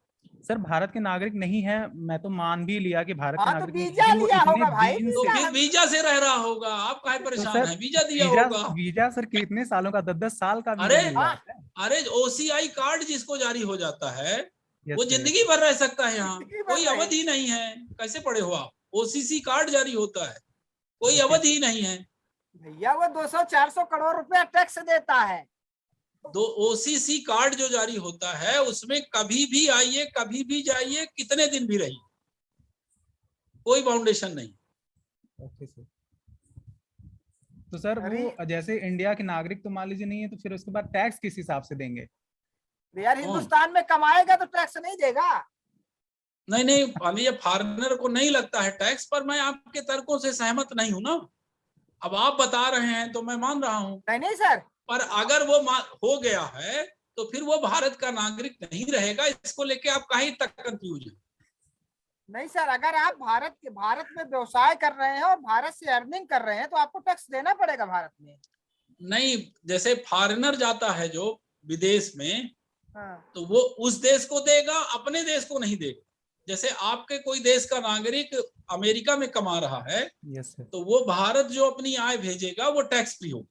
सर, भारत के नागरिक नहीं है, मैं तो मान भी लिया कि भारत के हाँ, तो नागरिक नहीं, वीजा लेकिन वो लिया इतने होगा भाई, दिन तो से- फिर वीजा से रह रहा होगा। आप काहे तो परेशान सर है? वीजा दिया वीजा होगा। वीजा सर कितने सालों का, 10-10 साल का वीजा अरे, मिल जाता है। अरे OCI कार्ड जिसको जारी हो जाता है Yes, वो sir, जिंदगी भर रह सकता है यहाँ, जिंदगी भर कोई रहे। अवधि नहीं है। कैसे पढ़े हो आप? OCC कार्ड जारी होता है, कोई Okay. अवधि नहीं है। भैया वो 200-400 करोड़ रुपया टैक्स देता है। दो OCC कार्ड जो जारी होता है उसमें कभी भी आइए, कभी भी जाइए, कितने दिन भी रहिए, कोई बाउंडेशन नहीं। Okay sir. तो सर वो जैसे इंडिया के नागरिक तो मान लीजिए नहीं है, तो फिर उसके बाद टैक्स किस हिसाब से देंगे? यार हिंदुस्तान में कमाएगा तो टैक्स नहीं देगा। नहीं नहीं, मानिए फॉरेनर को नहीं लगता है टैक्स, पर मैं आपके तर्कों से सहमत नहीं हूं ना। अब आप बता रहे हैं तो मैं मान रहा हूं, नहीं नहीं सर, पर अगर वो हो गया है तो फिर वो भारत का नागरिक नहीं रहेगा। इसको लेके आप कहीं तक कंफ्यूज हैं? नहीं सर, अगर आप भारत में व्यवसाय कर रहे हैं और भारत से अर्निंग कर रहे हैं तो आपको टैक्स देना पड़ेगा भारत में। नहीं, जैसे फॉरेनर जाता है जो विदेश में, हाँ। तो वो उस देश को देगा, अपने देश को नहीं देगा। जैसे आपके कोई देश का नागरिक अमेरिका में कमा रहा है, यस सर, तो वो भारत जो अपनी आय भेजेगा वो टैक्स फ्री होगा।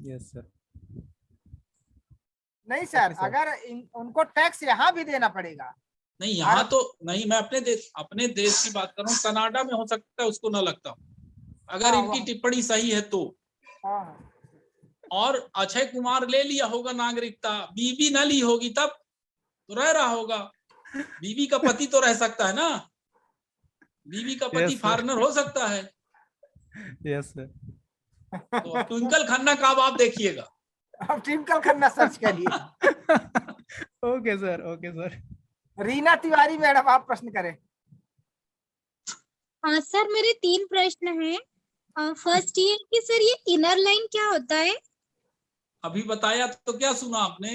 Yes sir. नहीं सर, सर। अगर उनको टैक्स यहाँ भी देना पड़ेगा। नहीं, यहाँ तो नहीं, मैं अपने देश की बात कर रहा हूँ। कनाडा में हो सकता है उसको ना लगता, अगर हाँ, इनकी टिप्पणी सही है तो। हाँ। और अक्षय कुमार ले लिया होगा नागरिकता, बीवी न ली होगी तब तो रह रहा होगा। बीवी का पति तो रह सकता है ना, बीवी का पति Yes, sir. फॉरेनर हो सकता है। Yes sir. तो ट्विंकल खन्ना का अब आप देखिएगा। अब ट्विंकल खन्ना सर्च करिए। Okay sir, okay sir. Reena Tiwari madam, आप प्रश्न करें। हाँ सर, मेरे 3 प्रश्न हैं। फर्स्ट ये कि सर ये इनर लाइन क्या होता है? अभी बताया तो क्या सुना आपने?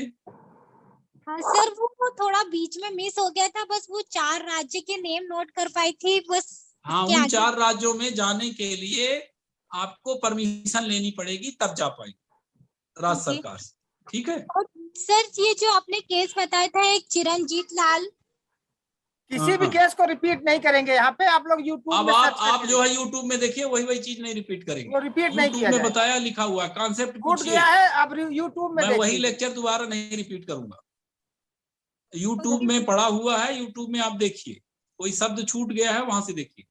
हाँ सर, वो थोड़ा बीच में मिस हो गया था, बस वो 4 राज्य के नेम नोट कर पाई थी बस। हाँ, इसके उन आगे- 4 राज्यों में जाने के लिए आपको परमिशन लेनी पड़ेगी, तब जा पाएगी राज्य Okay. सरकार से। ठीक है। और सर ये जो आपने केस बताया था एक चिरंजीत लाल, किसी भी हाँ। केस को रिपीट नहीं करेंगे यहाँ पे, आप लोग यूट्यूब अब में सर्च आप करके जो है यूट्यूब में देखिए, वही चीज नहीं रिपीट करेंगे। वो रिपीट नहीं यूट्यूब किया में जाएगा। बताया लिखा हुआ है, कॉन्सेप्ट छूट पूछिए। गया है, अब यूट्यूब में मैं वही देखिए। लेक्चर दोबारा नहीं रिपीट करूंगा। यूट्यूब में पढ़ा हुआ है, यूट्यूब में आप देखिए, कोई शब्द छूट गया है वहां से देखिए,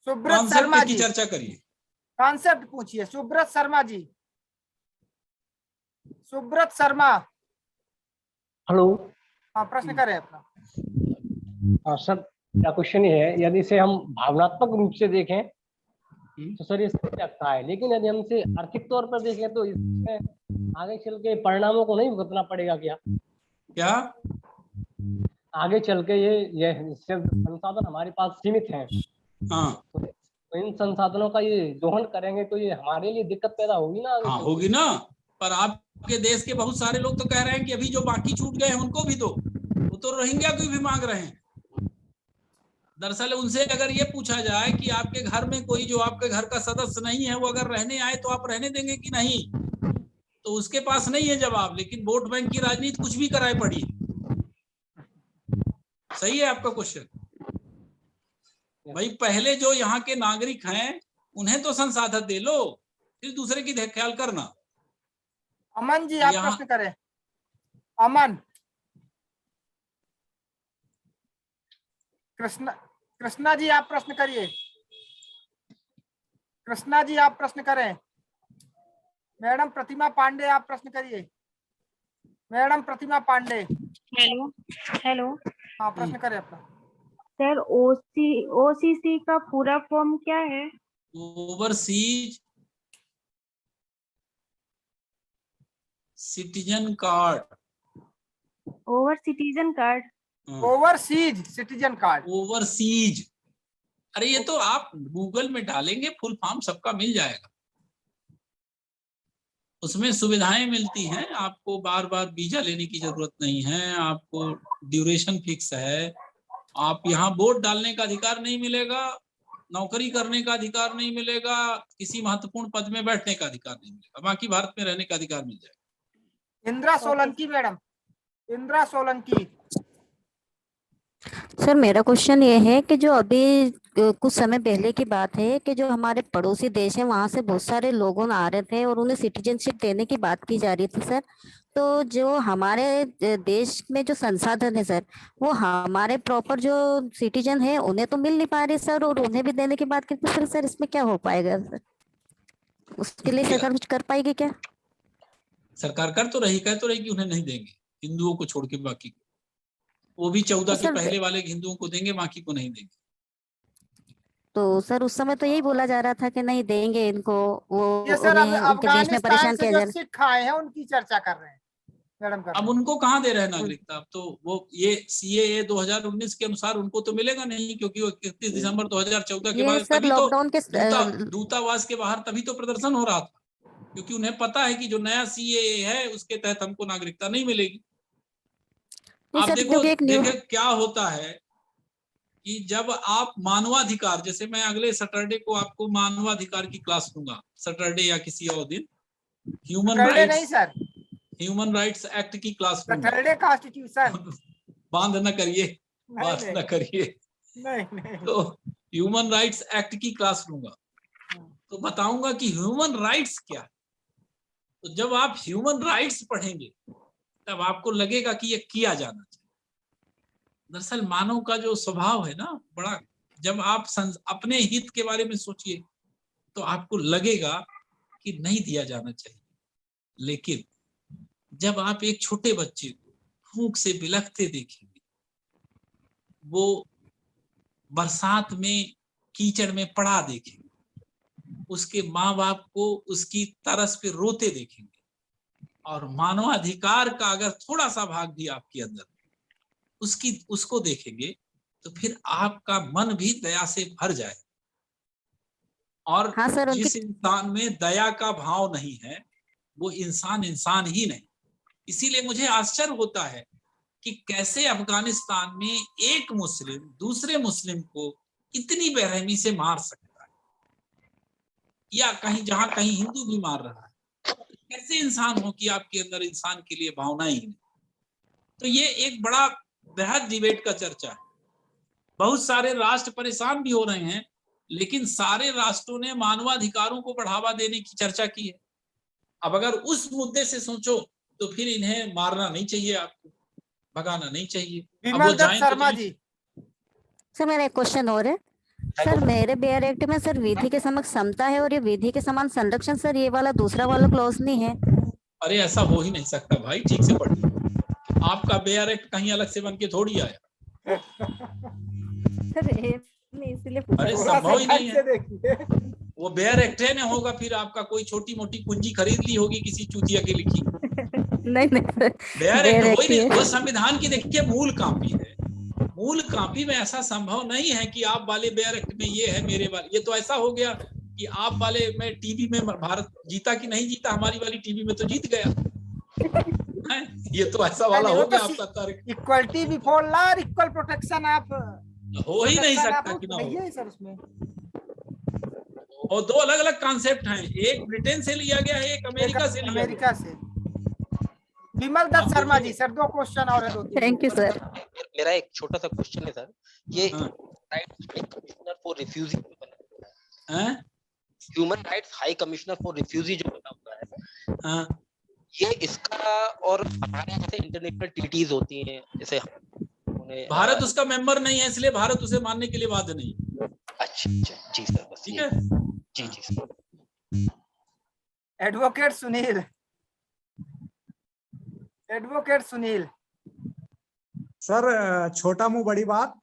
सुब्रत शर्मा कॉन्सेप्ट की जी चर्चा करिए। कॉन्सेप्ट पूछिए। सुब्रत शर्मा जी, सुब्रत शर्मा। हेलो। हाँ, प्रश्न करें अपना। हाँ सर, मेरा क्वेश्चन ये है, यदि इसे हम भावनात्मक रूप से देखें तो सर ये सत्य लगता है, लेकिन यदि हम इसे आर्थिक तौर पर देखें तो इसमें आगे चल के परिणामों को नहीं भुगतना पड़ेगा क्या? क्या आगे चल के ये संसाधन हमारे पास सीमित हैं, हाँ तो इन संसाधनों का ये दोहन करेंगे तो ये हमारे लिए दिक्कत पैदा होगी ना आगे हाँ चल के? होगी ना। पर आपके देश के बहुत सारे लोग तो कह रहे हैं कि अभी जो बाकी छूट गए हैं उनको भी दो, वो तो रोहिंग्या को भी मांग रहे हैं। दरअसल उनसे अगर ये पूछा जाए कि आपके घर में कोई जो आपके घर का सदस्य नहीं है, वो अगर रहने आए तो आप रहने देंगे कि नहीं, तो उसके पास नहीं है जवाब। लेकिन वोट बैंक की राजनीति कुछ भी कराए पड़ी, सही है आपका क्वेश्चन। भाई पहले जो यहाँ के नागरिक हैं उन्हें तो संसाधन दे लो, फिर दूसरे की ख्याल करना। अमन जी आप प्रश्न करें। अमन, कृष्णा जी आप प्रश्न करिए। कृष्णा जी आप प्रश्न करें। मैडम प्रतिमा पांडे आप प्रश्न करिए। Madam Pratima Pandey. Hello hello. हाँ प्रश्न करें अपना। सर ओसीसी का पूरा फॉर्म क्या है? Overseas citizen card. Over citizen card. Overseas citizen card. Overseas, अरे ये तो आप गूगल में डालेंगे फुल फॉर्म सबका मिल जाएगा। उसमें सुविधाएं मिलती हैं, आपको बार बार वीजा लेने की जरूरत नहीं है, आपको ड्यूरेशन फिक्स है, आप यहाँ वोट डालने का अधिकार नहीं मिलेगा, नौकरी करने का अधिकार नहीं मिलेगा, किसी महत्वपूर्ण पद में बैठने का अधिकार नहीं मिलेगा, बाकी भारत में रहने का अधिकार मिल जाएगा। इंदिरा सोलंकी मैडम, इंदिरा सोलंकी। सर मेरा क्वेश्चन ये है कि जो अभी कुछ समय पहले की बात है कि जो हमारे पड़ोसी देश है वहां से बहुत सारे लोग आ रहे थे और उन्हें सिटीजनशिप देने की बात की जा रही थी सर। तो जो हमारे देश में जो संसाधन है सर, वो हमारे प्रॉपर जो सिटीजन है उन्हें तो मिल नहीं पा रहे सर, और उन्हें भी देने की बात की थी सर इसमें क्या हो पाएगा सर? उसके लिए सरकार कुछ कर पाएगी क्या? सरकार कर तो रही, कह तो रही कि उन्हें नहीं देंगे, हिंदुओं को छोड़ के बाकी को। वो भी 14 के पहले वाले हिंदुओं को देंगे, बाकी को नहीं देंगे। तो सर उस समय तो यही बोला जा रहा था कि नहीं देंगे इनको, वो ये सर उन्हें उनके देश में परेशान किया जा रहा है। सिख आए हैं उनकी चर्चा कर रहे हैं मैडम। अब उनको कहाँ दे रहे हैं नागरिकता? अब तो वो ये CAA 2019 के अनुसार उनको तो मिलेगा नहीं, क्योंकि वो 31 दिसंबर 2014 के बाद तभी तो दूतावास के बाहर तभी तो प्रदर्शन हो रहा था, क्योंकि उन्हें पता है कि जो नया CAA है उसके तहत हमको नागरिकता नहीं मिलेगी। आप देखो क्या होता है कि जब आप मानवाधिकार, जैसे मैं अगले सैटरडे को आपको मानवाधिकार की क्लास दूंगा, सैटरडे या किसी और दिन, ह्यूमन राइट्स एक्ट की क्लास दूंगा। सैटरडे कॉन्स्टिट्यूशन बांध न करिए, बात न करिए। तो ह्यूमन राइट्स एक्ट की क्लास लूंगा तो बताऊंगा कि ह्यूमन राइट्स क्या है। तो जब आप ह्यूमन राइट्स पढ़ेंगे तब आपको लगेगा कि ये किया जाना चाहिए। दरअसल मानव का जो स्वभाव है ना, बड़ा, जब आप अपने हित के बारे में सोचिए तो आपको लगेगा कि नहीं दिया जाना चाहिए। लेकिन जब आप एक छोटे बच्चे को भूख से बिलखते देखेंगे, वो बरसात में कीचड़ में पड़ा देखेंगे, उसके माँ बाप को उसकी तरस पे रोते देखेंगे, और मानवाधिकार का अगर थोड़ा सा भाग भी आपके अंदर उसको देखेंगे, तो फिर आपका मन भी दया से भर जाए। और जिस इंसान में दया का भाव नहीं है वो इंसान ही नहीं। इसीलिए मुझे आश्चर्य होता है कि कैसे अफगानिस्तान में एक मुस्लिम दूसरे मुस्लिम को इतनी बेरहमी से मार सकता है, या कहीं जहां कहीं हिंदू भी मार रहा है। कैसे इंसान हो कि आपके अंदर इंसान के लिए भावनाएं ही नहीं। तो ये एक बड़ा बेहद डिबेट का चर्चा है। बहुत सारे राष्ट्र परेशान भी हो रहे हैं, लेकिन सारे राष्ट्रों ने मानवाधिकारों को बढ़ावा देने की चर्चा की है। अब अगर उस मुद्दे से सोचो तो फिर इन्हें मारना नहीं चाहिए, आपको भगाना नहीं चाहिए। अब वो जाएं शर्मा जी। सर मेरा एक क्वेश्चन और है सर। मेरे बेयर एक्ट में सर विधि के समक्ष समता है और ये विधि के समान संरक्षण, सर ये वाला दूसरा वाला क्लॉज नहीं है। अरे ऐसा हो ही नहीं सकता भाई, ठीक से पढ़िए। आपका बेयर एक्ट कहीं अलग से बन के थोड़ी आया। सर इसलिए अरे संभव ही नहीं है। वो बेयर एक्ट है ना होगा, फिर आपका कोई छोटी मोटी कुंजी खरीद ली होगी किसी चूतिया की लिखी। नहीं बेयर एक्ट हो ही नहीं। वो संविधान की देखिए मूल कॉपी है। मूल कॉपी में ऐसा संभव नहीं है कि आप वाले बेयर एक्ट में ये है, मेरे वाले। ये तो ऐसा हो गया कि आप वाले में टीबी में भारत जीता कि नहीं जीता, हमारी वाली टीबी में तो जीत गया। ये तो ऐसा वाला हो गया आपका तर्क। इक्वलिटी बिफोर लॉ और इक्वल प्रोटेक्शन आप हो ही नहीं सकता कि ना हो। सर उसमें और दो अलग अलग कॉन्सेप्ट हैं, एक ब्रिटेन से लिया गया है, एक अमेरिका से लिया गया। विमल दत्त शर्मा जी, सर 2 क्वेश्चन और है। 2-3 थैंक यू सर। मेरा एक छोटा सा क्वेश्चन है सर, ये commissioner for refugee human rights high commissioner for refugee जो बना हुआ है, ये इसका और हमारे जैसे इंटरनेशनल ट्रीटीज होती हैं, जैसे भारत उसका मेंबर नहीं है, इसलिए भारत उसे मानने के लिए बाध्य नहीं। अच्छा जी सर, बस ठीक है। जी सर। एडवोकेट सुनील। सर छोटा मुंह बड़ी बात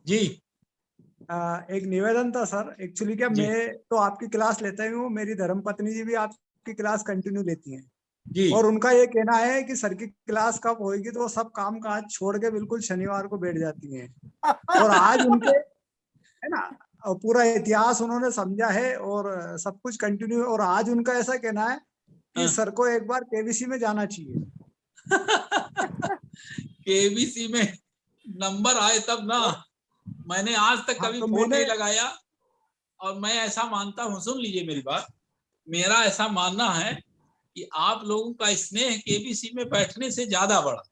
जी। एक निवेदन था सर, एक्चुअली क्या मैं तो आपकी क्लास लेता ही हूँ, मेरी धर्मपत्नी जी भी आपकी क्लास कंटिन्यू लेती हैं जी। और उनका ये कहना है कि सर की क्लास कब होगी तो वो सब काम काज छोड़ के बिल्कुल शनिवार को बैठ जाती हैं। और आज उनके है ना पूरा इतिहास उन्होंने समझा है और सब कुछ कंटिन्यू, और आज उनका ऐसा कहना है कि सर को एक बार केबीसी में जाना चाहिए। केबीसी में नंबर आए तब ना, मैंने आज तक कभी फोन नहीं लगाया और मैं ऐसा मानता हूँ, सुन लीजिए मेरी बात, मेरा ऐसा मानना है कि आप लोगों का स्नेह केबीसी में बैठने से ज्यादा बड़ा।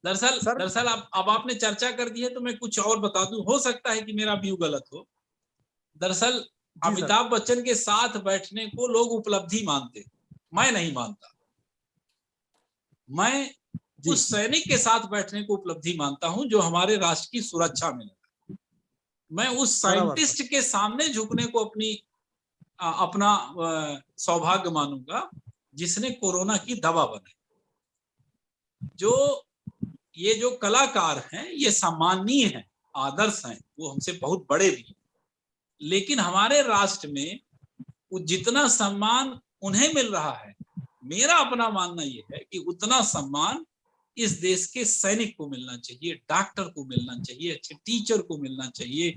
दरअसल अब आपने चर्चा कर दी है तो मैं कुछ और बता दूं, हो सकता है कि मेरा व्यू गलत हो। दरअसल अमिताभ बच्चन के साथ बैठने को लोग उपलब्धि मानते, मैं नहीं मानता। मैं उस सैनिक के साथ बैठने को उपलब्धि मानता हूं जो हमारे राष्ट्र की सुरक्षा में लगा। मैं उस साइंटिस्ट के सामने झुकने को अपना सौभाग्य मानूंगा जिसने कोरोना की दवा बनाई। ये जो कलाकार हैं ये सम्माननीय हैं, आदर्श हैं, वो हमसे बहुत बड़े भी, लेकिन हमारे राष्ट्र में जितना सम्मान उन्हें मिल रहा है, मेरा अपना मानना ये है कि उतना सम्मान इस देश के सैनिक को मिलना चाहिए, डॉक्टर को मिलना चाहिए, अच्छे टीचर को मिलना चाहिए,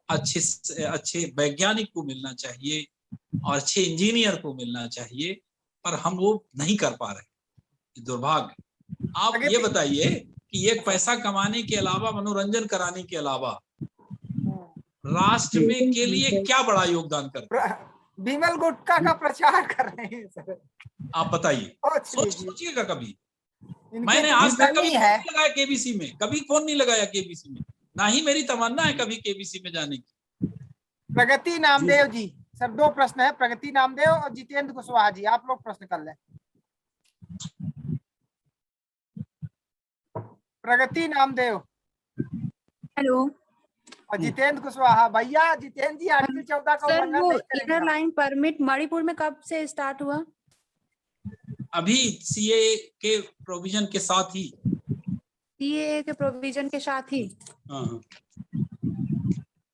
अच्छे वैज्ञानिक को मिलना चाहिए और अच्छे इंजीनियर को मिलना चाहिए, पर हम वो नहीं कर पा रहे। दुर्भाग्य। आप ये बताइए कि एक पैसा कमाने के अलावा, मनोरंजन कराने के अलावा राष्ट्र में के लिए क्या बड़ा योगदान करते हैं? विमल गुटखा का प्रचार कर रहे हैं सर। आप बताइए, सोचिएगा कभी। मैंने आज तक कभी फोन नहीं लगाया केबीसी में, कभी फोन नहीं लगाया केबीसी में, ना ही मेरी तमन्ना है कभी केबीसी में जाने की। प्रगति नामदेव जी, सर 2 प्रश्न है, प्रगति नामदेव और जितेंद्र कुशवाहा जी, आप लोग प्रश्न कर लें। प्रगति नामदेव। हेलो। और जितेंद्र कुशवाहा। भैया जितेंद्र जी आर्टिकल 14 का सर वो इनर लाइन परमिट मणिपुर में कब से स्टार्ट हुआ? अभी सीएए के प्रोविजन के साथ ही। सीएए के प्रोविजन के साथ ही? हाँ।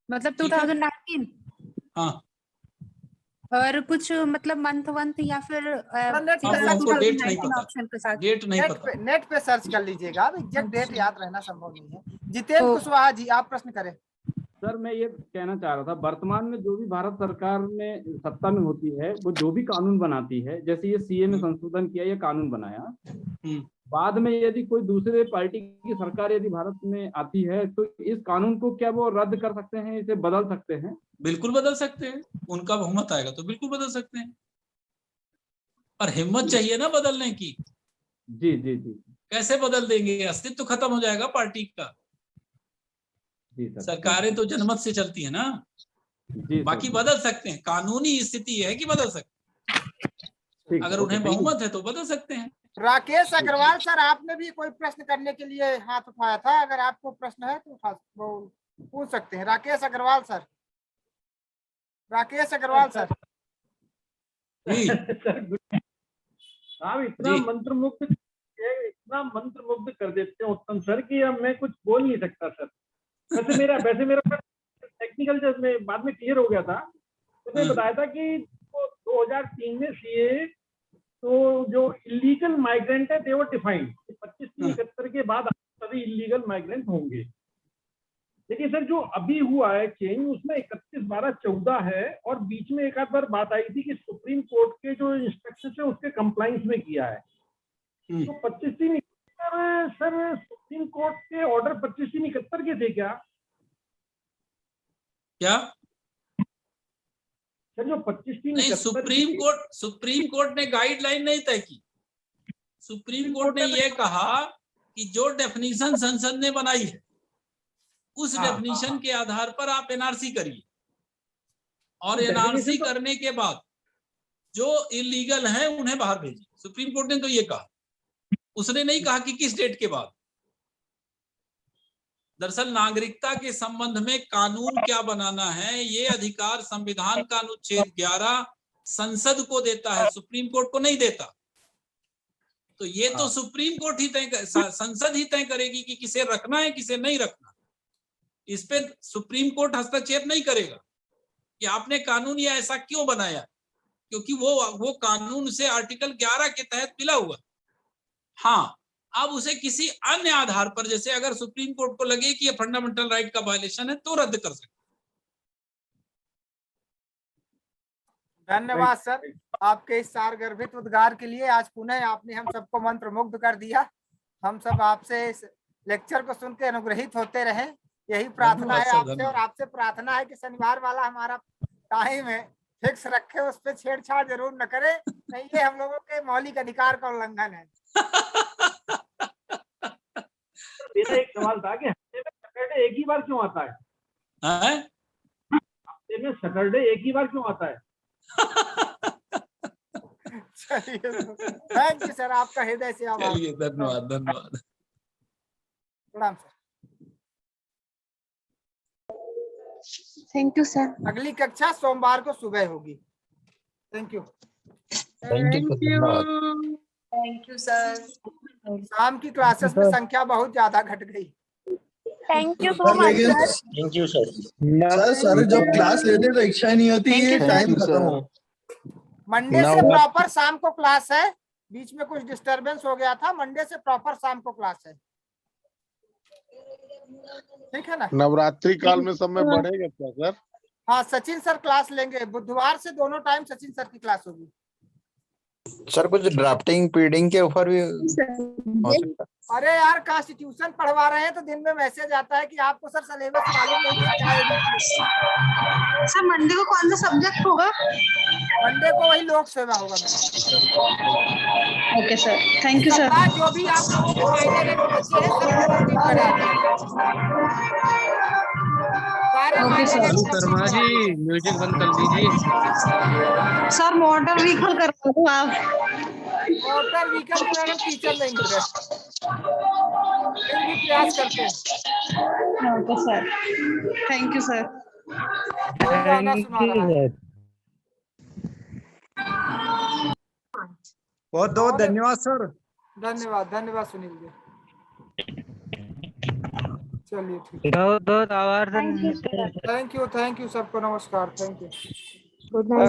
मतलब 2019? हाँ। और कुछ मतलब मंथ या फिर डेट नहीं पता, डेट नहीं पता। नेट पे सर्च कर लीजिएगा, एग्जैक्ट डेट याद रहना संभव नहीं है। जितेंद्र कुशवाहा जी आप प्रश्न करें। सर मैं ये कहना चाह रहा था, वर्तमान में जो भी भारत सरकार में सत्ता में होती है वो जो भी कानून बनाती है, जैसे ये सीए में संशोधन किया, ये कानून बनाया, बाद में यदि कोई दूसरे पार्टी की सरकार यदि भारत में आती है तो इस कानून को क्या वो रद्द कर सकते हैं, इसे बदल सकते हैं? बिल्कुल बदल सकते हैं, उनका बहुमत आएगा तो बिल्कुल बदल सकते हैं, पर हिम्मत चाहिए ना बदलने की। जी जी जी। कैसे बदल देंगे? अस्तित्व खत्म हो जाएगा पार्टी का। जी सर। सरकारें तो जनमत से चलती है ना। जी। बाकी बदल सकते हैं, कानूनी स्थिति है कि बदल सकते हैं, अगर उन्हें बहुमत है तो बदल सकते हैं। राकेश अग्रवाल सर, आपने भी कोई प्रश्न करने के लिए हाथ उठाया था, अगर आपको प्रश्न है तो पूछ सकते हैं। राकेश अग्रवाल सर। राकेश अग्रवाल सर। आप इतना मंत्रमुग्ध कर देते हैं उत्तम सर कि अब मैं कुछ बोल नहीं सकता सर। वैसे मेरा टेक्निकल जब में बाद में क्लियर हो गया था, उसने बताया था कि 2003 में सीए तो जो इलीगल माइग्रेंट है they were defined 25/3/71 के बाद सभी इलीगल माइग्रेंट होंगे। लेकिन सर जो अभी हुआ है चेंज, उसमें 31/12/14 है और बीच में एक आध बार बात आई थी कि सुप्रीम कोर्ट के जो इंस्ट्रक्शन है उसके कंप्लाइंस में किया है। तो 25/3/71 सर सुप्रीम कोर्ट के ऑर्डर 25/3/71 के थे क्या? सर जो 25/3/71 नहीं, सुप्रीम कोर्ट ने गाइडलाइन नहीं तय की। सुप्रीम कोर्ट ने यह कहा कि जो डेफिनेशन संसद ने बनाई है उस हाँ, डेफिनेशन के आधार पर आप एनआरसी करिए, और तो एनआरसी definition तो- करने के बाद जो इलीगल है उन्हें बाहर भेजिए। सुप्रीम कोर्ट ने तो ये कहा, उसने नहीं कहा कि किस डेट के बाद। दरअसल नागरिकता के संबंध में कानून क्या बनाना है, ये अधिकार संविधान का अनुच्छेद 11 संसद को देता है, सुप्रीम कोर्ट को नहीं देता। तो ये तो सुप्रीम कोर्ट ही संसद ही तय करेगी कि किसे रखना है किसे नहीं रखना। इस पे सुप्रीम कोर्ट हस्तक्षेप नहीं करेगा कि आपने कानून ये ऐसा क्यों बनाया, क्योंकि वो कानून से आर्टिकल 11 के तहत मिला हुआ। हाँ, अब उसे किसी अन्य आधार पर, जैसे अगर सुप्रीम कोर्ट को लगे कि ये फंडामेंटल राइट का वायलेशन है, तो रद्द कर सकते। धन्यवाद सर आपके इस सारगर्भित उद्गार के लिए। आज पुनः आपने हम सबको मंत्रमुग्ध कर दिया। हम सब आपसे इस लेक्चर को सुन के अनुग्रहित होते रहे, यही प्रार्थना है आपसे। और आपसे प्रार्थना है कि शनिवार वाला हमारा टाइम है फिक्स रखे, उस पर छेड़छाड़ जरूर न करे, नहीं ये हम लोगों के मौलिक अधिकार का उल्लंघन है। मेरा एक सवाल था कि हफ्ते में सैटरडे एक ही बार क्यों आता है? हफ्ते में सैटरडे एक ही बार क्यों आता है? चलिए, थैंक यू सर, आपका हृदय से आभार। चलिए, धन्यवाद धन्यवाद, प्रणाम सर। Thank you sir. अगली कक्षा सोमवार को सुबह होगी। Thank you. Thank you sir. शाम की क्लासेस में संख्या बहुत ज्यादा घट गई। Thank you so much sir. Thank you sir. Sir जब क्लास लेते तो इच्छा नहीं होती है, टाइम खत्म हो। मंडे से प्रॉपर शाम को क्लास है, बीच में कुछ डिस्टरबेंस हो गया था। मंडे से प्रॉपर शाम को क्लास है, ठीक है ना? नवरात्रि काल में समय बढ़ेगा क्या सर? हाँ, सचिन सर क्लास लेंगे बुधवार से, दोनों टाइम सचिन सर की क्लास होगी। सर कुछ ड्राफ्टिंग पीडिंग के ऊपर भी हो सकता है? अरे यार, कॉन्स्टिट्यूशन पढ़वा रहे हैं तो दिन में मैसेज आता है कि आपको सर सिलेबस मालूम नहीं है क्या है। सर मंडे को कौन सा सब्जेक्ट होगा? मंडे को वही लोक सेवा होगा। Okay sir, thank you sir. जो भी आप लोगों के माइनर बच्चे हैं सब कंप्लीट करा okay sir. Sharma ji music बंद कर दीजिए। सर मोटर व्हीकल कर दो आप। मोटर व्हीकल के मैडम टीचर नहीं मिल रहे, फिर भी प्रयास करते हैं। Okay sir, thank you sir. गाना सुना रहा है। बहुत बहुत धन्यवाद सर। धन्यवाद धन्यवाद सुनील जी। चलिए ठीक है, बहुत बहुत आभार। थैंक यू सबको, नमस्कार, थैंक यू। Good night.